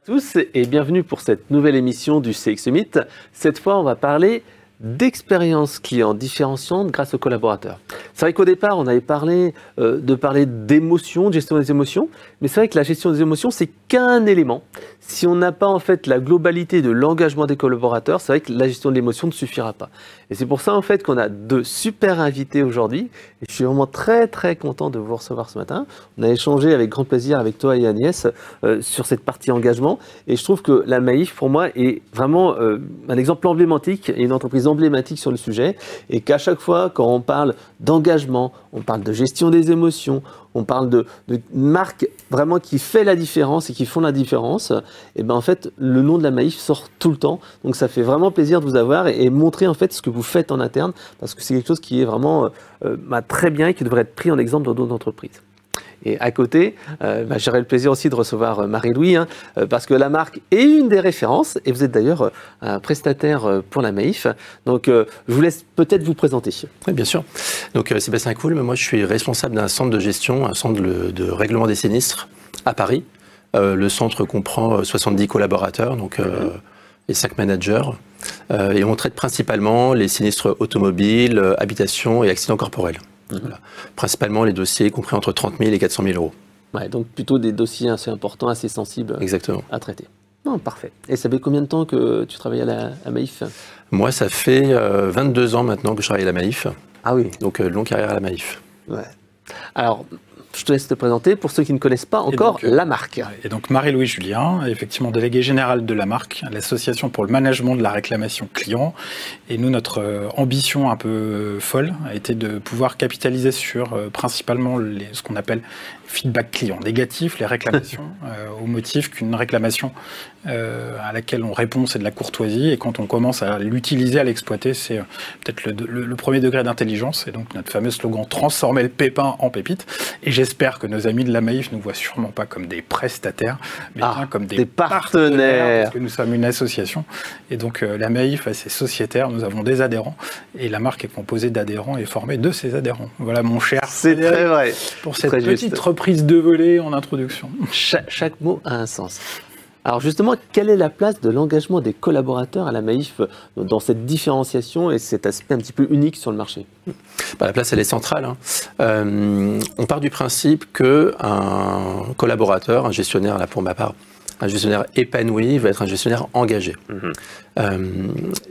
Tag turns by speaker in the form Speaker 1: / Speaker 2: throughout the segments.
Speaker 1: Tous et bienvenue pour cette nouvelle émission du CX Summit. Cette fois, on va parler d'expérience client différenciante grâce aux collaborateurs. C'est vrai qu'au départ, on avait parlé d'émotions, de gestion des émotions, mais c'est vrai que la gestion des émotions, c'est qu'un élément. Si on n'a pas en fait la globalité de l'engagement des collaborateurs, c'est vrai que la gestion de l'émotion ne suffira pas. Et c'est pour ça en fait qu'on a deux super invités aujourd'hui. Et je suis vraiment très content de vous recevoir ce matin. On a échangé avec grand plaisir avec toi et Agnès sur cette partie engagement. Et je trouve que la Maïf, pour moi, est vraiment un exemple emblématique et une entreprise emblématique sur le sujet. Et qu'à chaque fois, quand on parle d'engagement, on parle de gestion des émotions, on parle de marque vraiment qui fait la différence et qui font la différence, et ben en fait, le nom de la Maïf sort tout le temps. Donc ça fait vraiment plaisir de vous avoir et montrer en fait ce que vous faites en interne, parce que c'est quelque chose qui est vraiment très bien et qui devrait être pris en exemple dans d'autres entreprises. Et à côté, j'aurai le plaisir aussi de recevoir Marie-Louis, parce que la marque est une des références, et vous êtes d'ailleurs un prestataire pour la Maïf. Donc, je vous laisse peut-être vous présenter.
Speaker 2: Oui, bien sûr. Donc, Sébastien Coulme, moi je suis responsable d'un centre de gestion, un centre de règlement des sinistres à Paris. Le centre comprend 70 collaborateurs, donc et 5 managers. Et on traite principalement les sinistres automobiles, habitation et accidents corporels. Voilà. Principalement les dossiers compris entre 30 000 et 400 000 euros.
Speaker 1: Ouais, donc plutôt des dossiers assez importants, assez sensibles.
Speaker 2: Exactement.
Speaker 1: À traiter. Non, parfait. Et ça fait combien de temps que tu travailles à la Maïf?
Speaker 2: Moi, ça fait 22 ans maintenant que je travaille à la Maïf.
Speaker 1: Ah oui.
Speaker 2: Donc, longue carrière à la Maïf.
Speaker 1: Ouais. Alors, je te laisse te présenter pour ceux qui ne connaissent pas encore la marque.
Speaker 3: Et donc Marie-Louis Julien, effectivement délégué général de la marque, l'association pour le management de la réclamation client. Et nous, notre ambition un peu folle a été de pouvoir capitaliser sur principalement ce qu'on appelle feedback client négatif, les réclamations, au motif qu'une réclamation à laquelle on répond, c'est de la courtoisie. Et quand on commence à l'utiliser, à l'exploiter, c'est peut-être le premier degré d'intelligence. Et donc notre fameux slogan « Transformer le pépin en pépite ». Et j'espère que nos amis de la Maïf ne voient sûrement pas comme des prestataires, mais bien comme des partenaires, parce que nous sommes une association. Et donc la Maïf a ses sociétaires, nous avons des adhérents, et la marque est composée d'adhérents et formée de ses adhérents. Voilà mon cher.
Speaker 1: C'est très vrai.
Speaker 3: Pour cette petite reprise de volée en introduction.
Speaker 1: Chaque mot a un sens. Alors justement, quelle est la place de l'engagement des collaborateurs à la Maïf dans cette différenciation et cet aspect un petit peu unique sur le marché?
Speaker 2: La place, elle est centrale. On part du principe qu'un collaborateur, un gestionnaire, là pour ma part, un gestionnaire épanoui va être un gestionnaire engagé.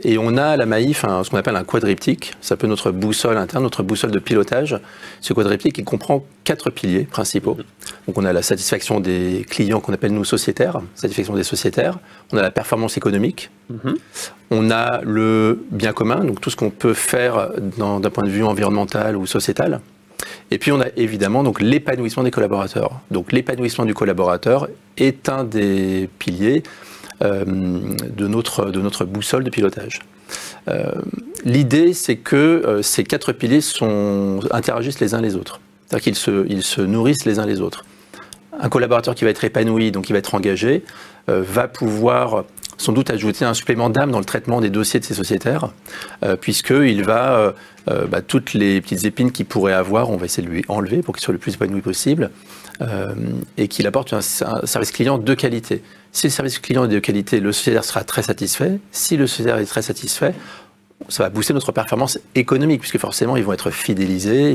Speaker 2: Et on a à la Maïf ce qu'on appelle un quadriptyque, c'est un peu notre boussole interne, notre boussole de pilotage. Ce quadriptyque, il comprend 4 piliers principaux. Donc on a la satisfaction des clients qu'on appelle nous sociétaires, satisfaction des sociétaires. On a la performance économique. On a le bien commun, donc tout ce qu'on peut faire d'un point de vue environnemental ou sociétal. Et puis on a évidemment donc l'épanouissement des collaborateurs. Donc l'épanouissement du collaborateur est un des piliers de notre boussole de pilotage. L'idée, c'est que ces 4 piliers interagissent les uns les autres. C'est-à-dire qu'ils se nourrissent les uns les autres. Un collaborateur qui va être épanoui, donc qui va être engagé, va pouvoir sans doute ajouter un supplément d'âme dans le traitement des dossiers de ses sociétaires, puisqu'il va, toutes les petites épines qu'il pourrait avoir, on va essayer de lui enlever pour qu'il soit le plus épanoui possible, et qu'il apporte un service client de qualité. Si le service client est de qualité, le sociétaire sera très satisfait. Si le sociétaire est très satisfait, ça va booster notre performance économique, puisque forcément, ils vont être fidélisés,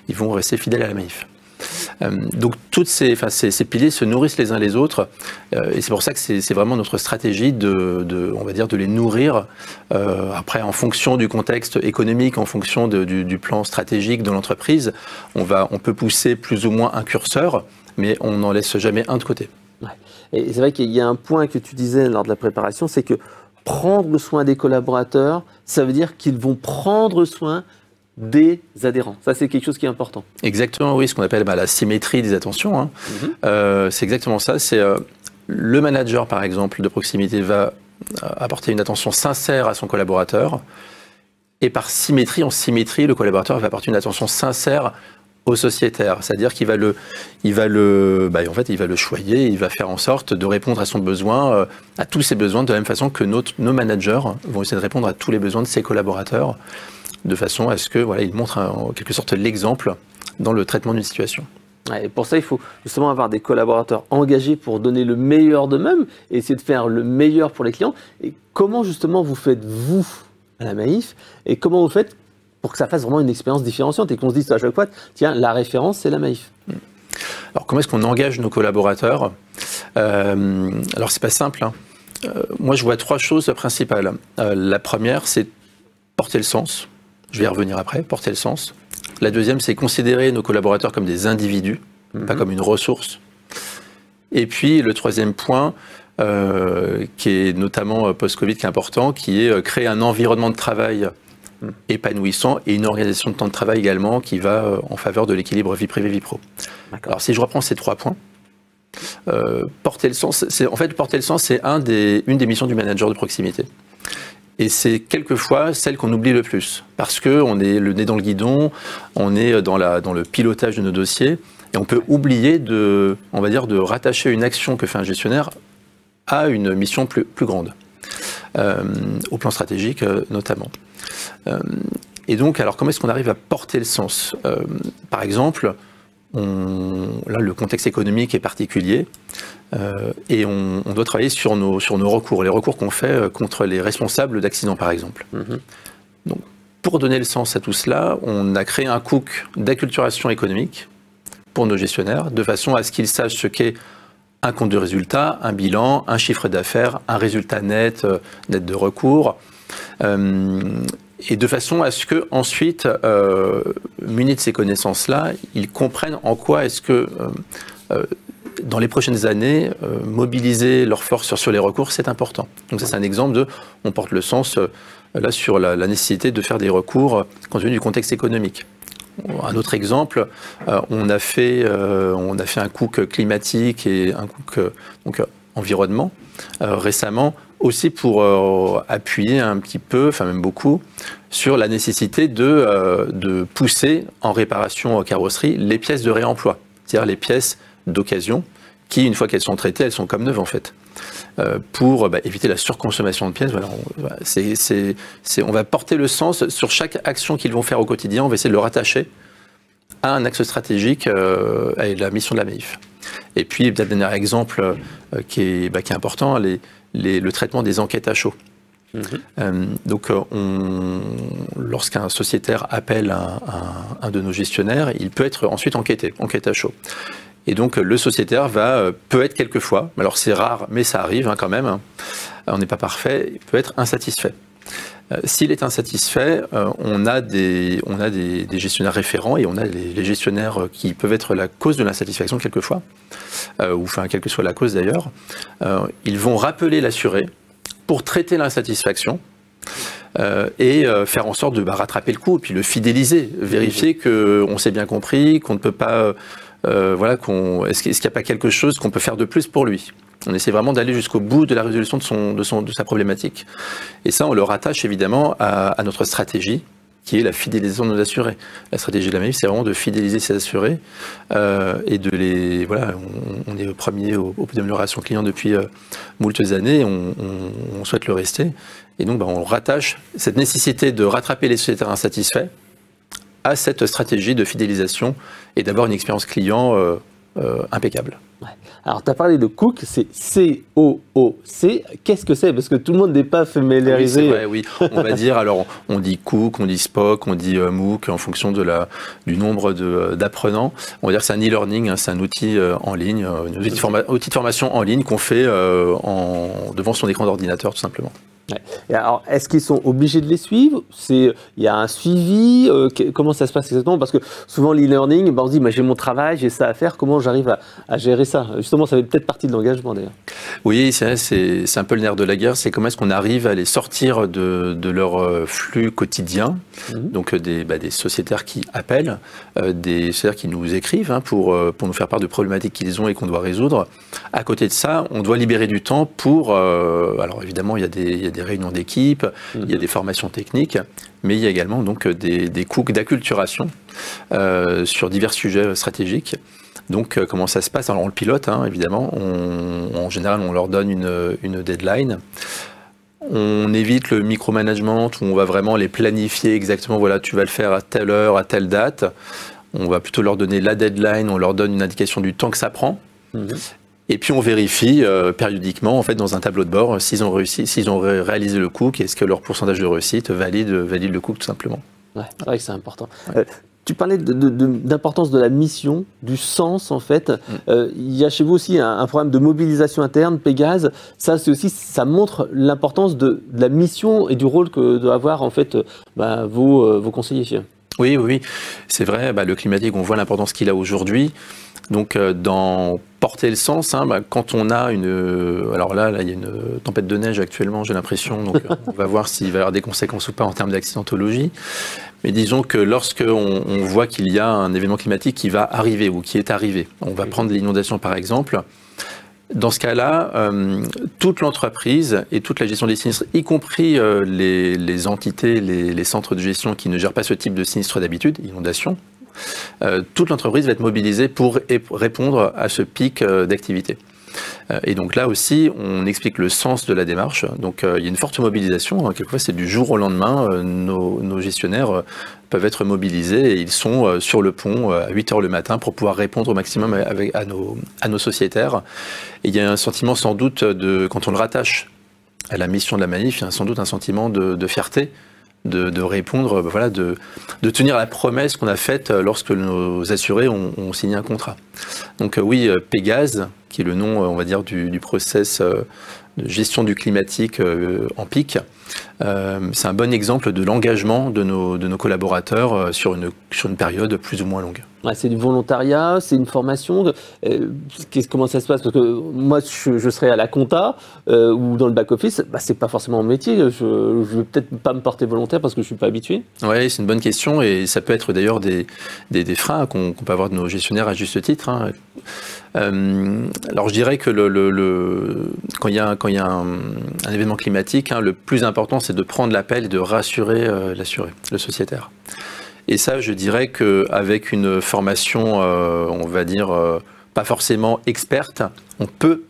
Speaker 2: ils vont rester fidèles à la Maïf. Donc tous ces piliers se nourrissent les uns les autres, et c'est pour ça que c'est vraiment notre stratégie on va dire, de les nourrir. Après, en fonction du contexte économique, en fonction du plan stratégique de l'entreprise, on peut pousser plus ou moins un curseur, mais on n'en laisse jamais un de côté.
Speaker 1: Ouais. Et c'est vrai qu'il y a un point que tu disais lors de la préparation, c'est que prendre soin des collaborateurs, ça veut dire qu'ils vont prendre soin des adhérents. Ça, c'est quelque chose qui est important.
Speaker 2: Exactement, oui, ce qu'on appelle la symétrie des attentions. C'est exactement ça. C'est le manager, par exemple, de proximité va apporter une attention sincère à son collaborateur. Et par symétrie, en symétrie, le collaborateur va apporter une attention sincère au sociétaire. C'est-à-dire qu'il va le choyer, il va faire en sorte de répondre à son besoin, à tous ses besoins, de la même façon que nos managers vont essayer de répondre à tous les besoins de ses collaborateurs, de façon à ce que ils montrent en quelque sorte l'exemple dans le traitement d'une situation.
Speaker 1: Ouais, et pour ça, il faut justement avoir des collaborateurs engagés pour donner le meilleur d'eux-mêmes et essayer de faire le meilleur pour les clients. Et comment justement vous faites, vous, à la Maïf, et comment vous faites pour que ça fasse vraiment une expérience différenciante et qu'on se dise à chaque fois, tiens, la référence, c'est la Maïf.
Speaker 2: Alors, comment est-ce qu'on engage nos collaborateurs? Alors, c'est pas simple, hein. Moi, je vois 3 choses principales. La première, c'est porter le sens. Je vais y revenir après, porter le sens. La deuxième, c'est considérer nos collaborateurs comme des individus, pas comme une ressource. Et puis, le troisième point, qui est notamment post-Covid, qui est important, qui est créer un environnement de travail épanouissant et une organisation de temps de travail également qui va en faveur de l'équilibre vie privée-vie pro. Alors, si je reprends ces 3 points, porter le sens, c'est une des missions du manager de proximité. Et c'est quelquefois celle qu'on oublie le plus, parce qu'on est le nez dans le guidon, on est dans le pilotage de nos dossiers, et on peut oublier de rattacher une action que fait un gestionnaire à une mission plus grande, au plan stratégique notamment. Et donc, alors comment est-ce qu'on arrive à porter le sens? Par exemple, là, le contexte économique est particulier et on doit travailler sur nos recours, les recours qu'on fait contre les responsables d'accidents, par exemple. Donc, pour donner le sens à tout cela, on a créé un cook d'acculturation économique pour nos gestionnaires, de façon à ce qu'ils sachent ce qu'est un compte de résultat, un bilan, un chiffre d'affaires, un résultat net de recours. Et de façon à ce que ensuite, munis de ces connaissances-là, ils comprennent en quoi est-ce que, dans les prochaines années, mobiliser leurs forces sur les recours, c'est important. Donc ça, c'est un exemple de, on porte le sens là sur la nécessité de faire des recours compte tenu du contexte économique. Un autre exemple, on a fait un cook climatique et un cook environnement récemment, aussi pour appuyer un petit peu, enfin même beaucoup, sur la nécessité de pousser en réparation carrosserie les pièces de réemploi, c'est-à-dire les pièces d'occasion qui, une fois qu'elles sont traitées, elles sont comme neuves en fait. Pour éviter la surconsommation de pièces, voilà, on va porter le sens sur chaque action qu'ils vont faire au quotidien, on va essayer de le rattacher à un axe stratégique à la mission de la Maïf. Et puis, peut-être un dernier exemple qui est important, le traitement des enquêtes à chaud. Donc, lorsqu'un sociétaire appelle un de nos gestionnaires, il peut être ensuite enquête à chaud. Et donc, le sociétaire peut être quelquefois, alors c'est rare, mais ça arrive quand même, on n'est pas parfait, il peut être insatisfait. S'il est insatisfait, on a des gestionnaires référents et on a les gestionnaires qui peuvent être la cause de l'insatisfaction quelquefois, ou enfin, quelle que soit la cause d'ailleurs. Ils vont rappeler l'assuré pour traiter l'insatisfaction et faire en sorte de rattraper le coup et puis le fidéliser, vérifier qu'on s'est bien compris, qu'on ne peut pas... est-ce qu'il n'y a pas quelque chose qu'on peut faire de plus pour lui? On essaie vraiment d'aller jusqu'au bout de la résolution de sa problématique. Et ça, on le rattache évidemment à notre stratégie, qui est la fidélisation de nos assurés. La stratégie de la Maïf, c'est vraiment de fidéliser ses assurés et de les... Voilà, on est premier au d'amélioration client depuis moultes années, on souhaite le rester. Et donc, on rattache cette nécessité de rattraper les sociétaires insatisfaits à cette stratégie de fidélisation et d'avoir une expérience client impeccable.
Speaker 1: Ouais. Alors, tu as parlé de Cook, c'est C-O-O-C. Qu'est-ce que c'est? Parce que tout le monde n'est pas familiarisé.
Speaker 2: Oui, c'est vrai, oui. On va dire, alors, on dit Cook, on dit Spock, on dit MOOC, en fonction du nombre d'apprenants. On va dire que c'est un e-learning, c'est un outil en ligne, un outil de formation en ligne qu'on fait devant son écran d'ordinateur, tout simplement.
Speaker 1: Ouais. Et alors, est-ce qu'ils sont obligés de les suivre? Il y a un suivi? Comment ça se passe exactement? Parce que souvent, l'e-learning, on se dit, j'ai mon travail, j'ai ça à faire, comment j'arrive à gérer ça? Justement, ça fait peut-être partie de l'engagement d'ailleurs.
Speaker 2: Oui, c'est un peu le nerf de la guerre, c'est comment est-ce qu'on arrive à les sortir de leur flux quotidien, donc des sociétaires qui appellent, des sociétaires qui nous écrivent pour nous faire part de problématiques qu'ils ont et qu'on doit résoudre. À côté de ça, on doit libérer du temps pour... alors évidemment, il y a des réunions d'équipe, il y a des formations techniques, mais il y a également donc des cooks d'acculturation sur divers sujets stratégiques. Donc comment ça se passe? Alors on le pilote, évidemment, en général on leur donne une deadline. On évite le micromanagement où on va vraiment les planifier exactement, voilà, tu vas le faire à telle heure, à telle date. On va plutôt leur donner la deadline, on leur donne une indication du temps que ça prend. Et puis on vérifie périodiquement, en fait, dans un tableau de bord, s'ils ont réussi, s'ils ont réalisé le cook, est-ce que leur pourcentage de réussite valide le cook tout simplement.
Speaker 1: Ouais, c'est vrai que c'est important. Tu parlais d'importance de la mission, du sens en fait. Il y a chez vous aussi un programme de mobilisation interne, Pégase. Ça, c'est aussi, ça montre l'importance de la mission et du rôle que doivent avoir en fait vos conseillers.
Speaker 2: Oui, c'est vrai. Le climatique, on voit l'importance qu'il a aujourd'hui. Donc, dans porter le sens, quand on a alors là, il y a une tempête de neige actuellement, j'ai l'impression, donc on va voir s'il va y avoir des conséquences ou pas en termes d'accidentologie. Mais disons que lorsqu'on voit qu'il y a un événement climatique qui va arriver ou qui est arrivé, on va prendre l'inondation par exemple. Dans ce cas-là, toute l'entreprise et toute la gestion des sinistres, y compris les entités, les centres de gestion qui ne gèrent pas ce type de sinistre d'habitude, inondation, toute l'entreprise va être mobilisée pour répondre à ce pic d'activité. Et donc là aussi, on explique le sens de la démarche. Donc il y a une forte mobilisation. Quelquefois, c'est du jour au lendemain. Nos gestionnaires peuvent être mobilisés et ils sont sur le pont à 8 h le matin pour pouvoir répondre au maximum à nos sociétaires. Et il y a un sentiment sans doute, quand on le rattache à la mission de la manif, il y a sans doute un sentiment de fierté. De répondre, de tenir la promesse qu'on a faite lorsque nos assurés ont signé un contrat. Donc oui, Pégase, qui est le nom, on va dire, du process de gestion du climatique en pic, c'est un bon exemple de l'engagement de nos collaborateurs sur une période plus ou moins longue.
Speaker 1: Ouais, c'est du volontariat, c'est une formation. Comment ça se passe? Parce que moi, je serais à la compta ou dans le back-office, c'est pas forcément mon métier. Je ne vais peut-être pas me porter volontaire parce que je ne suis pas habitué. Oui,
Speaker 2: c'est une bonne question et ça peut être d'ailleurs des freins qu'on peut avoir de nos gestionnaires à juste titre. Alors je dirais que quand il y a un événement climatique, le plus important c'est de prendre l'appel et de rassurer l'assuré, le sociétaire. Et ça, je dirais qu'avec une formation, on va dire, pas forcément experte, on peut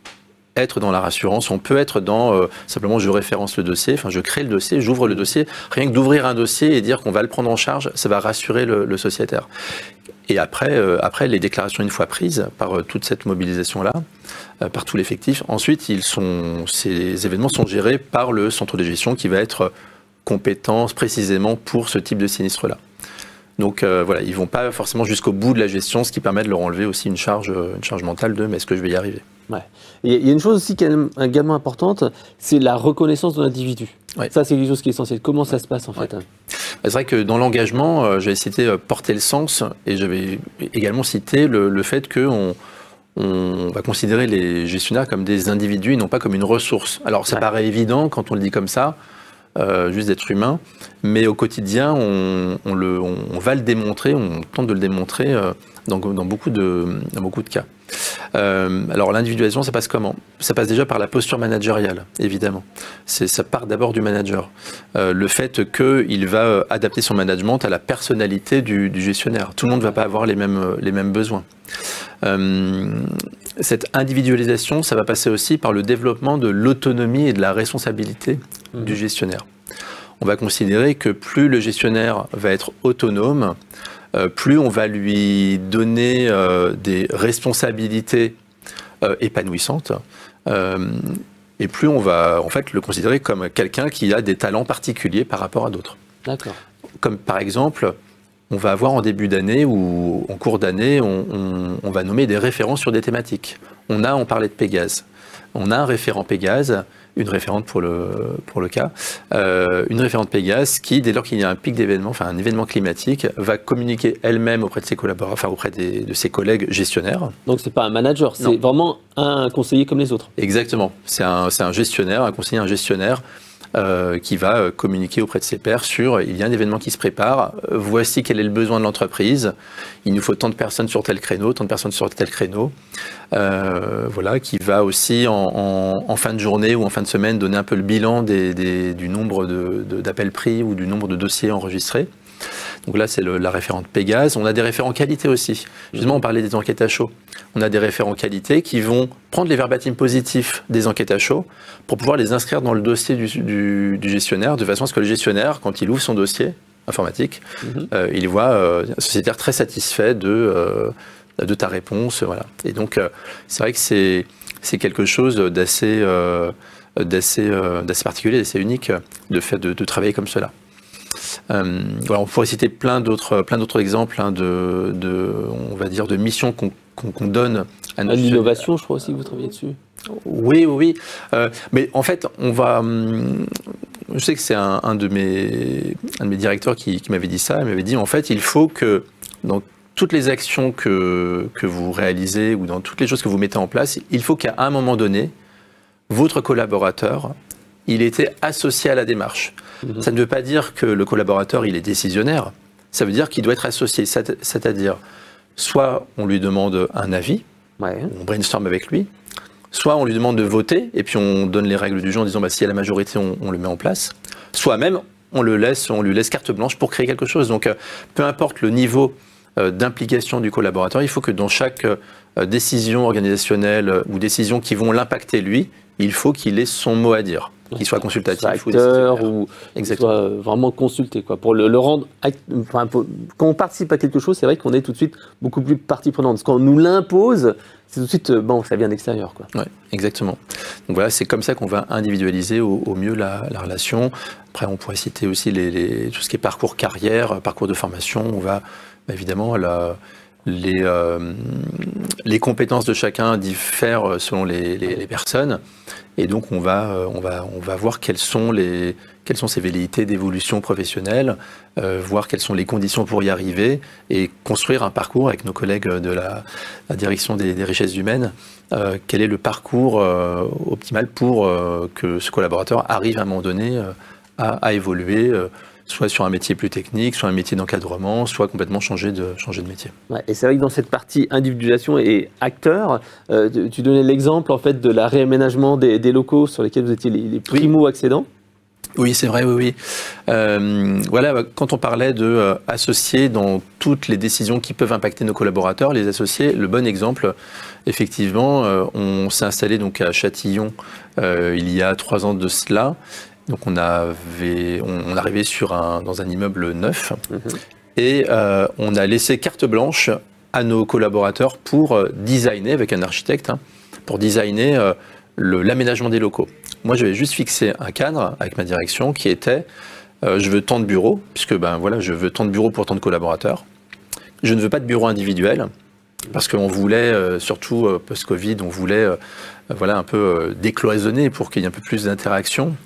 Speaker 2: être dans la rassurance, on peut être dans simplement je référence le dossier, je crée le dossier, j'ouvre le dossier. Rien que d'ouvrir un dossier et dire qu'on va le prendre en charge, ça va rassurer le sociétaire. Et après, les déclarations une fois prises par toute cette mobilisation-là, par tout l'effectif, ensuite ces événements sont gérés par le centre de gestion qui va être compétent précisément pour ce type de sinistre-là. Donc voilà, ils ne vont pas forcément jusqu'au bout de la gestion, ce qui permet de leur enlever aussi une charge mentale de « mais est-ce que je vais y arriver ?»
Speaker 1: Ouais. Il y a une chose aussi qui est également importante, c'est la reconnaissance de l'individu. Ouais. Ça, c'est quelque chose qui est essentiel. Comment ça se passe en fait?
Speaker 2: C'est vrai que dans l'engagement, j'avais cité porter le sens et j'avais également cité le fait qu'on va considérer les gestionnaires comme des individus et non pas comme une ressource. Alors ça paraît évident quand on le dit comme ça, juste d'être humain, mais au quotidien, on va le démontrer, on tente de le démontrer dans beaucoup de cas. Alors l'individualisation, ça passe comment? Ça passe déjà par la posture managériale, évidemment. Ça part d'abord du manager. Le fait qu'il va adapter son management à la personnalité du gestionnaire. Tout le monde ne va pas avoir les mêmes besoins. Cette individualisation, ça va passer aussi par le développement de l'autonomie et de la responsabilité du gestionnaire. On va considérer que plus le gestionnaire va être autonome, plus on va lui donner des responsabilités épanouissantes, et plus on va en fait le considérer comme quelqu'un qui a des talents particuliers par rapport à d'autres.
Speaker 1: D'accord.
Speaker 2: Comme par exemple, on va avoir en début d'année ou en cours d'année, on va nommer des référents sur des thématiques. On parlait de Pégase. On a un référent Pégase, une référente pour le cas, une référente Pégase qui, dès lors qu'il y a un pic d'événement, un événement climatique, va communiquer elle-même auprès de ses collaborateurs, auprès de ses collègues gestionnaires.
Speaker 1: Donc c'est pas un manager, c'est vraiment un conseiller comme les autres.
Speaker 2: Exactement, c'est un gestionnaire, un conseiller, un gestionnaire qui va communiquer auprès de ses pairs sur il y a un événement qui se prépare, voici quel est le besoin de l'entreprise, il nous faut tant de personnes sur tel créneau, tant de personnes sur tel créneau, voilà, qui va aussi en fin de journée ou en fin de semaine donner un peu le bilan du nombre d'appels pris ou du nombre de dossiers enregistrés. Donc là, c'est la référente Pégase. On a des référents qualité aussi. Justement, on parlait des enquêtes à chaud. On a des référents qualité qui vont prendre les verbatims positifs des enquêtes à chaud pour pouvoir les inscrire dans le dossier du gestionnaire, de façon à ce que le gestionnaire, quand il ouvre son dossier, informatique, il voit un sociétaire très satisfait de ta réponse. Voilà. Et donc, c'est vrai que c'est quelque chose d'assez particulier, d'assez unique, de travailler comme cela. Voilà, on pourrait citer plein d'autres exemples on va dire, de missions qu'on donne à nos
Speaker 1: l'innovation, je crois aussi que vous travaillez dessus.
Speaker 2: Oui. Mais en fait, je sais que c'est un de mes directeurs qui m'avait dit ça. Il m'avait dit, en fait, il faut que dans toutes les actions que vous réalisez ou dans toutes les choses que vous mettez en place, il faut qu'à un moment donné, votre collaborateur, il était associé à la démarche. Ça ne veut pas dire que le collaborateur, il est décisionnaire. Ça veut dire qu'il doit être associé. C'est-à-dire, soit on lui demande un avis, on brainstorm avec lui, soit on lui demande de voter, et puis on donne les règles du jeu en disant s'il y a la majorité, on le met en place. Soit même, on lui laisse carte blanche pour créer quelque chose. Donc, peu importe le niveau d'implication du collaborateur, il faut que dans chaque décision organisationnelle ou décision qui vont l'impacter lui, il faut qu'il ait son mot à dire, qu'il soit consultatif
Speaker 1: ou décisionnaire, ou qu'il soit vraiment consulté, quoi, pour le rendre. Quand on participe à quelque chose, c'est vrai qu'on est tout de suite beaucoup plus partie prenante. Parce qu'on nous l'impose, c'est tout de suite ça vient d'extérieur, quoi.
Speaker 2: Oui, exactement. Donc voilà, c'est comme ça qu'on va individualiser au mieux la relation. Après, on pourrait citer aussi tout ce qui est parcours carrière, parcours de formation. On va évidemment les compétences de chacun diffèrent selon les personnes, et donc on va voir quelles sont ses velléités d'évolution professionnelle, voir quelles sont les conditions pour y arriver, et construire un parcours avec nos collègues de la direction des richesses humaines. Quel est le parcours optimal pour que ce collaborateur arrive à un moment donné à évoluer, soit sur un métier plus technique, soit un métier d'encadrement, soit complètement changer de métier.
Speaker 1: Ouais, et c'est vrai que dans cette partie individualisation et acteur, tu donnais l'exemple en fait de la réaménagement des locaux sur lesquels vous étiez les primo-accédants.
Speaker 2: Oui, c'est vrai, oui. Voilà, quand on parlait d'associés dans toutes les décisions qui peuvent impacter nos collaborateurs, les associés, le bon exemple, effectivement, on s'est installé donc à Châtillon il y a 3 ans de cela. Donc on arrivait dans un immeuble neuf, et on a laissé carte blanche à nos collaborateurs pour designer, avec un architecte, pour designer l'aménagement des locaux. Moi, j'avais juste fixé un cadre avec ma direction qui était je veux tant de bureaux, puisque je veux tant de bureaux pour tant de collaborateurs. Je ne veux pas de bureaux individuels, parce qu'on voulait, surtout post-Covid, on voulait un peu décloisonner pour qu'il y ait un peu plus d'interaction.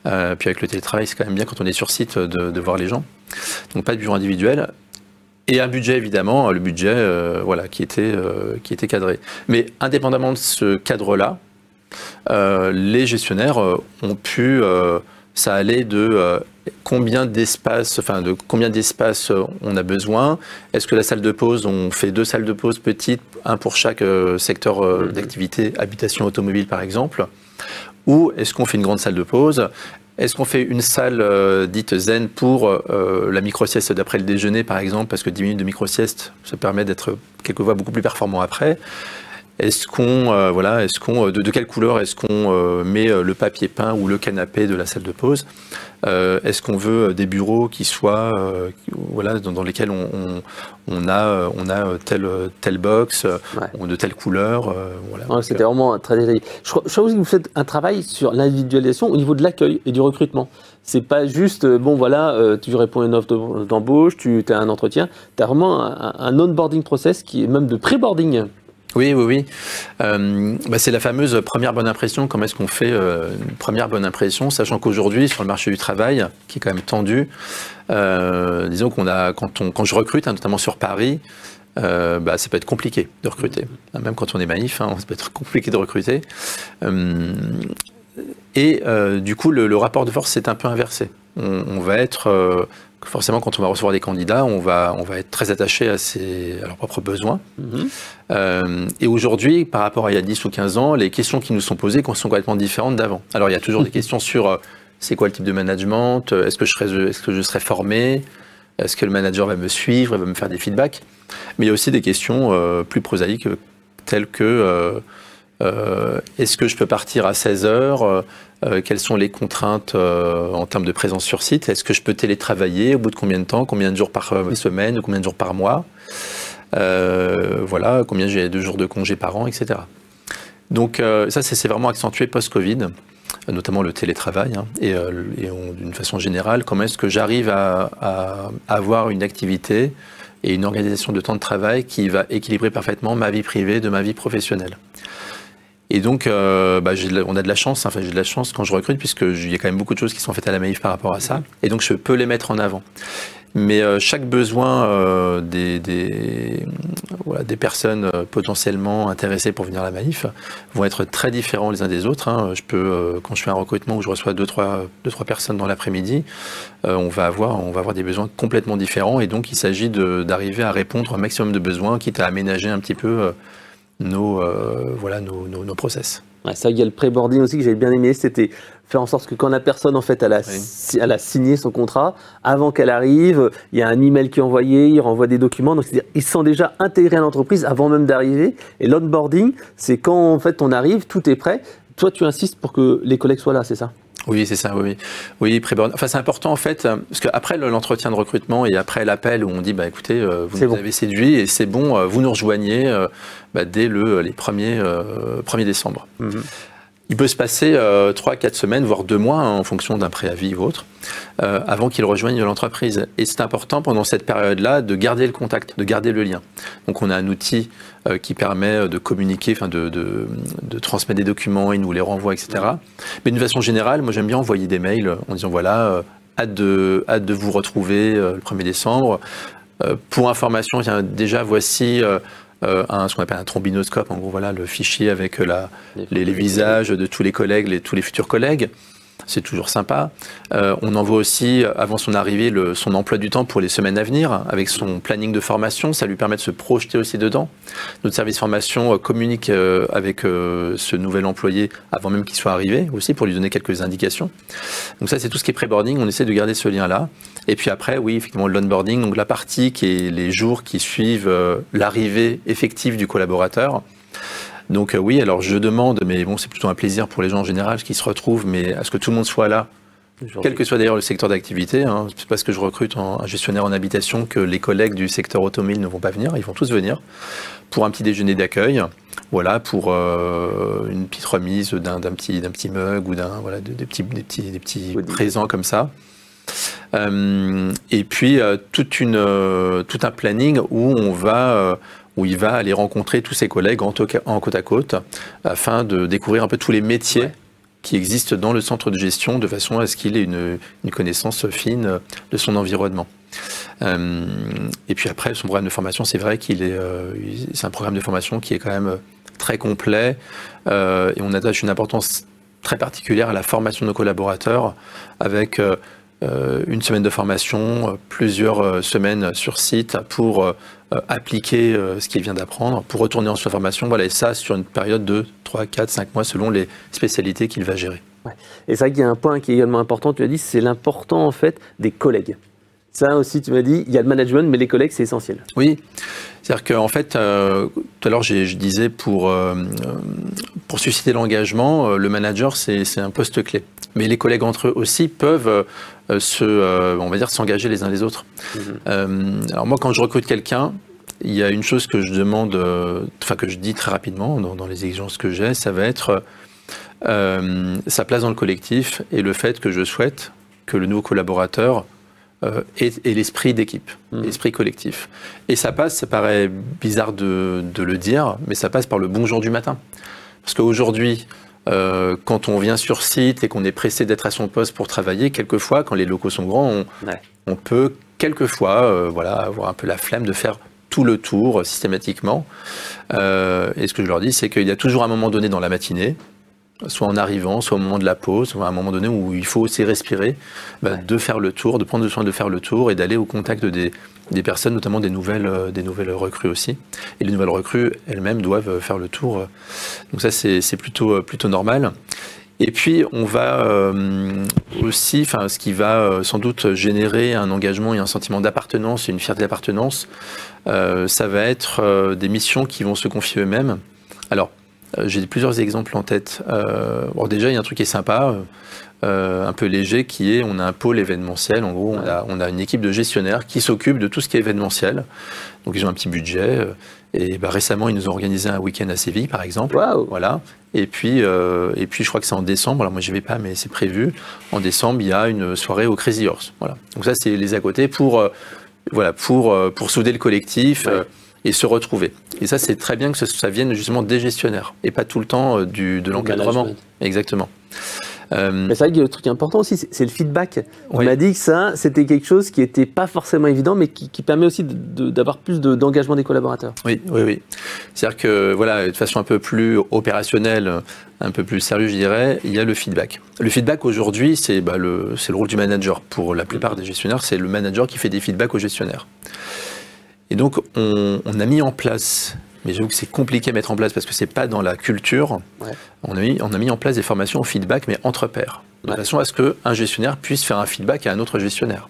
Speaker 2: Puis avec le télétravail, c'est quand même bien quand on est sur site de voir les gens. Donc pas de bureau individuel. Et un budget, évidemment, le budget qui était cadré. Mais indépendamment de ce cadre-là, les gestionnaires ont pu... ça allait de combien d'espace on a besoin. Est-ce que la salle de pause, on fait 2 salles de pause petites, un pour chaque secteur d'activité, habitation, automobile par exemple, ou est-ce qu'on fait une grande salle de pause? Est-ce qu'on fait une salle dite zen pour la micro-sieste d'après le déjeuner par exemple, parce que 10 minutes de micro-sieste, ça permet d'être quelquefois beaucoup plus performant après? Est-ce qu'on, de quelle couleur est-ce qu'on met le papier peint ou le canapé de la salle de pause? Est-ce qu'on veut des bureaux qui soient, dans lesquels on a telle box, ou de telle couleur,
Speaker 1: C'était vraiment très détaillé. Je crois aussi que vous faites un travail sur l'individualisation au niveau de l'accueil et du recrutement. C'est pas juste, tu réponds à une offre d'embauche, tu as un entretien. Tu as vraiment un onboarding process qui est même de pré-boarding.
Speaker 2: Oui. C'est la fameuse première bonne impression. Comment est-ce qu'on fait une première bonne impression, sachant qu'aujourd'hui, sur le marché du travail, qui est quand même tendu, disons quand je recrute, notamment sur Paris, ça peut être compliqué de recruter. Même quand on est manif, ça peut être compliqué de recruter. Du coup, le rapport de force s'est un peu inversé. On va être... forcément, quand on va recevoir des candidats, on va être très attaché à leurs propres besoins. Et aujourd'hui, par rapport à il y a 10 ou 15 ans, les questions qui nous sont posées sont complètement différentes d'avant. Alors, il y a toujours des questions sur c'est quoi le type de management, est-ce que je serai formé, est-ce que le manager va me suivre, il va me faire des feedbacks. Mais il y a aussi des questions plus prosaïques, telles que est-ce que je peux partir à 16 heures? Quelles sont les contraintes en termes de présence sur site? Est-ce que je peux télétravailler? Au bout de combien de temps? Combien de jours par semaine? Ou combien de jours par mois? Voilà, combien j'ai de jours de congé par an, etc. Donc ça, c'est vraiment accentué post-Covid, notamment le télétravail, hein, et d'une façon générale, comment est-ce que j'arrive à avoir une activité et une organisation de temps de travail qui va équilibrer parfaitement ma vie privée de ma vie professionnelle. Et donc, on a de la chance, enfin j'ai de la chance quand je recrute, puisqu'il y a quand même beaucoup de choses qui sont faites à la Maïf par rapport à ça, et donc je peux les mettre en avant. Mais chaque besoin des personnes potentiellement intéressées pour venir à la Maïf vont être très différents les uns des autres, hein. Je peux, quand je fais un recrutement où je reçois deux, trois personnes dans l'après-midi, on va avoir des besoins complètement différents, et donc il s'agit d'arriver à répondre à un maximum de besoins, quitte à aménager un petit peu nos process.
Speaker 1: Ouais, ça, il y a le pré-boarding aussi que j'avais bien aimé, c'était faire en sorte que quand la personne en fait elle a signé son contrat, avant qu'elle arrive, il y a un email qui est envoyé, il renvoie des documents, donc c'est-à-dire ils sont déjà intégrés à l'entreprise avant même d'arriver. Et l'onboarding, c'est quand en fait on arrive, tout est prêt. Toi, tu insistes pour que les collègues soient là, c'est ça?
Speaker 2: Oui, c'est ça, oui, pré-boarding. Enfin, c'est important en fait, parce qu'après l'entretien de recrutement et après l'appel où on dit, écoutez, vous nous avez séduit et c'est bon, vous nous rejoignez dès les 1er décembre. Mm-hmm. Il peut se passer 3-4 semaines, voire 2 mois, hein, en fonction d'un préavis ou autre, avant qu'il rejoigne l'entreprise. Et c'est important pendant cette période-là de garder le contact, de garder le lien. Donc on a un outil qui permet de communiquer, de transmettre des documents, il nous les renvoie, etc. Mais d'une façon générale, moi j'aime bien envoyer des mails en disant voilà, hâte de vous retrouver le 1er décembre. Pour information, déjà voici... ce qu'on appelle un trombinoscope, en gros voilà le fichier avec les visages de tous les collègues, tous les futurs collègues. C'est toujours sympa. On envoie aussi, avant son arrivée, son emploi du temps pour les semaines à venir, avec son planning de formation. Ça lui permet de se projeter aussi dedans. Notre service formation communique avec ce nouvel employé avant même qu'il soit arrivé, aussi pour lui donner quelques indications. Donc ça, c'est tout ce qui est pré-boarding. On essaie de garder ce lien-là. Et puis après, oui, effectivement, l'onboarding, donc la partie qui est les jours qui suivent l'arrivée effective du collaborateur. Donc oui, alors je demande, mais bon, c'est plutôt un plaisir pour les gens en général qui se retrouvent, mais à ce que tout le monde soit là, quel que soit d'ailleurs le secteur d'activité. Hein, c'est parce que je recrute un gestionnaire en habitation que les collègues du secteur automobile ne vont pas venir, ils vont tous venir pour un petit déjeuner d'accueil, voilà, pour une petite remise d'un petit mug ou des petits présents comme ça. Et puis tout un planning où il va aller rencontrer tous ses collègues en côte à côte afin de découvrir un peu tous les métiers qui existent dans le centre de gestion de façon à ce qu'il ait une connaissance fine de son environnement. Et puis après, son programme de formation, c'est vrai c'est un programme de formation qui est quand même très complet et on attache une importance très particulière à la formation de nos collaborateurs avec une semaine de formation, plusieurs semaines sur site pour appliquer ce qu'il vient d'apprendre, pour retourner en sa formation, voilà, et ça sur une période de 3, 4, 5 mois selon les spécialités qu'il va gérer.
Speaker 1: Ouais. Et c'est vrai qu'il y a un point qui est également important, tu as dit, c'est l'important en fait des collègues. Ça aussi, tu m'as dit, il y a le management, mais les collègues, c'est essentiel.
Speaker 2: Oui, c'est-à-dire qu'en fait, tout à l'heure, je disais, pour susciter l'engagement, le manager, c'est un poste clé. Mais les collègues entre eux aussi peuvent on va dire, s'engager les uns les autres. Alors moi, quand je recrute quelqu'un, il y a une chose que je demande, que je dis très rapidement dans les exigences que j'ai, ça va être sa place dans le collectif et le fait que je souhaite que le nouveau collaborateur ait l'esprit d'équipe, l'esprit collectif. Et ça passe, ça paraît bizarre de le dire, mais ça passe par le bonjour du matin. Parce qu'aujourd'hui, quand on vient sur site et qu'on est pressé d'être à son poste pour travailler, quelquefois, quand les locaux sont grands, on peut quelquefois avoir un peu la flemme de faire tout le tour systématiquement. Et ce que je leur dis, c'est qu'il y a toujours un moment donné dans la matinée, soit en arrivant, soit au moment de la pause, soit à un moment donné où il faut aussi respirer, de faire le tour, de prendre le soin de faire le tour et d'aller au contact des personnes, notamment des nouvelles recrues aussi. Et les nouvelles recrues elles-mêmes doivent faire le tour. Donc ça, c'est plutôt normal. Et puis, on va aussi, ce qui va sans doute générer un engagement et un sentiment d'appartenance et une fierté d'appartenance, ça va être des missions qui vont se confier eux-mêmes. Alors, J'ai plusieurs exemples en tête. Bon, déjà, il y a un truc qui est sympa, un peu léger, qui est, on a un pôle événementiel. En gros, on a une équipe de gestionnaires qui s'occupe de tout ce qui est événementiel. Donc, ils ont un petit budget. Et récemment, ils nous ont organisé un week-end à Séville, par exemple.
Speaker 1: Wow.
Speaker 2: Voilà. Et puis, je crois que c'est en décembre. Alors, moi, j'y vais pas, mais c'est prévu. En décembre, il y a une soirée au Crazy Horse. Voilà. Donc, ça, c'est les à côté pour souder le collectif. Et se retrouver. Et ça, c'est très bien que ça vienne justement des gestionnaires et pas tout le temps de l'encadrement. Exactement.
Speaker 1: Mais c'est vrai que le truc important aussi, c'est le feedback. On
Speaker 2: Oui.
Speaker 1: m'a dit que ça, c'était quelque chose qui n'était pas forcément évident, mais qui permet aussi d'avoir plus d'engagement des collaborateurs.
Speaker 2: Oui. C'est-à-dire que, voilà, de façon un peu plus opérationnelle, un peu plus sérieuse, je dirais, il y a le feedback. Le feedback aujourd'hui, c'est le rôle du manager. Pour la plupart des gestionnaires, c'est le manager qui fait des feedbacks aux gestionnaires. Et donc, on a mis en place, mais j'avoue que c'est compliqué à mettre en place parce que c'est pas dans la culture, on a mis en place des formations au feedback, mais entre pairs, de façon à ce qu'un gestionnaire puisse faire un feedback à un autre gestionnaire.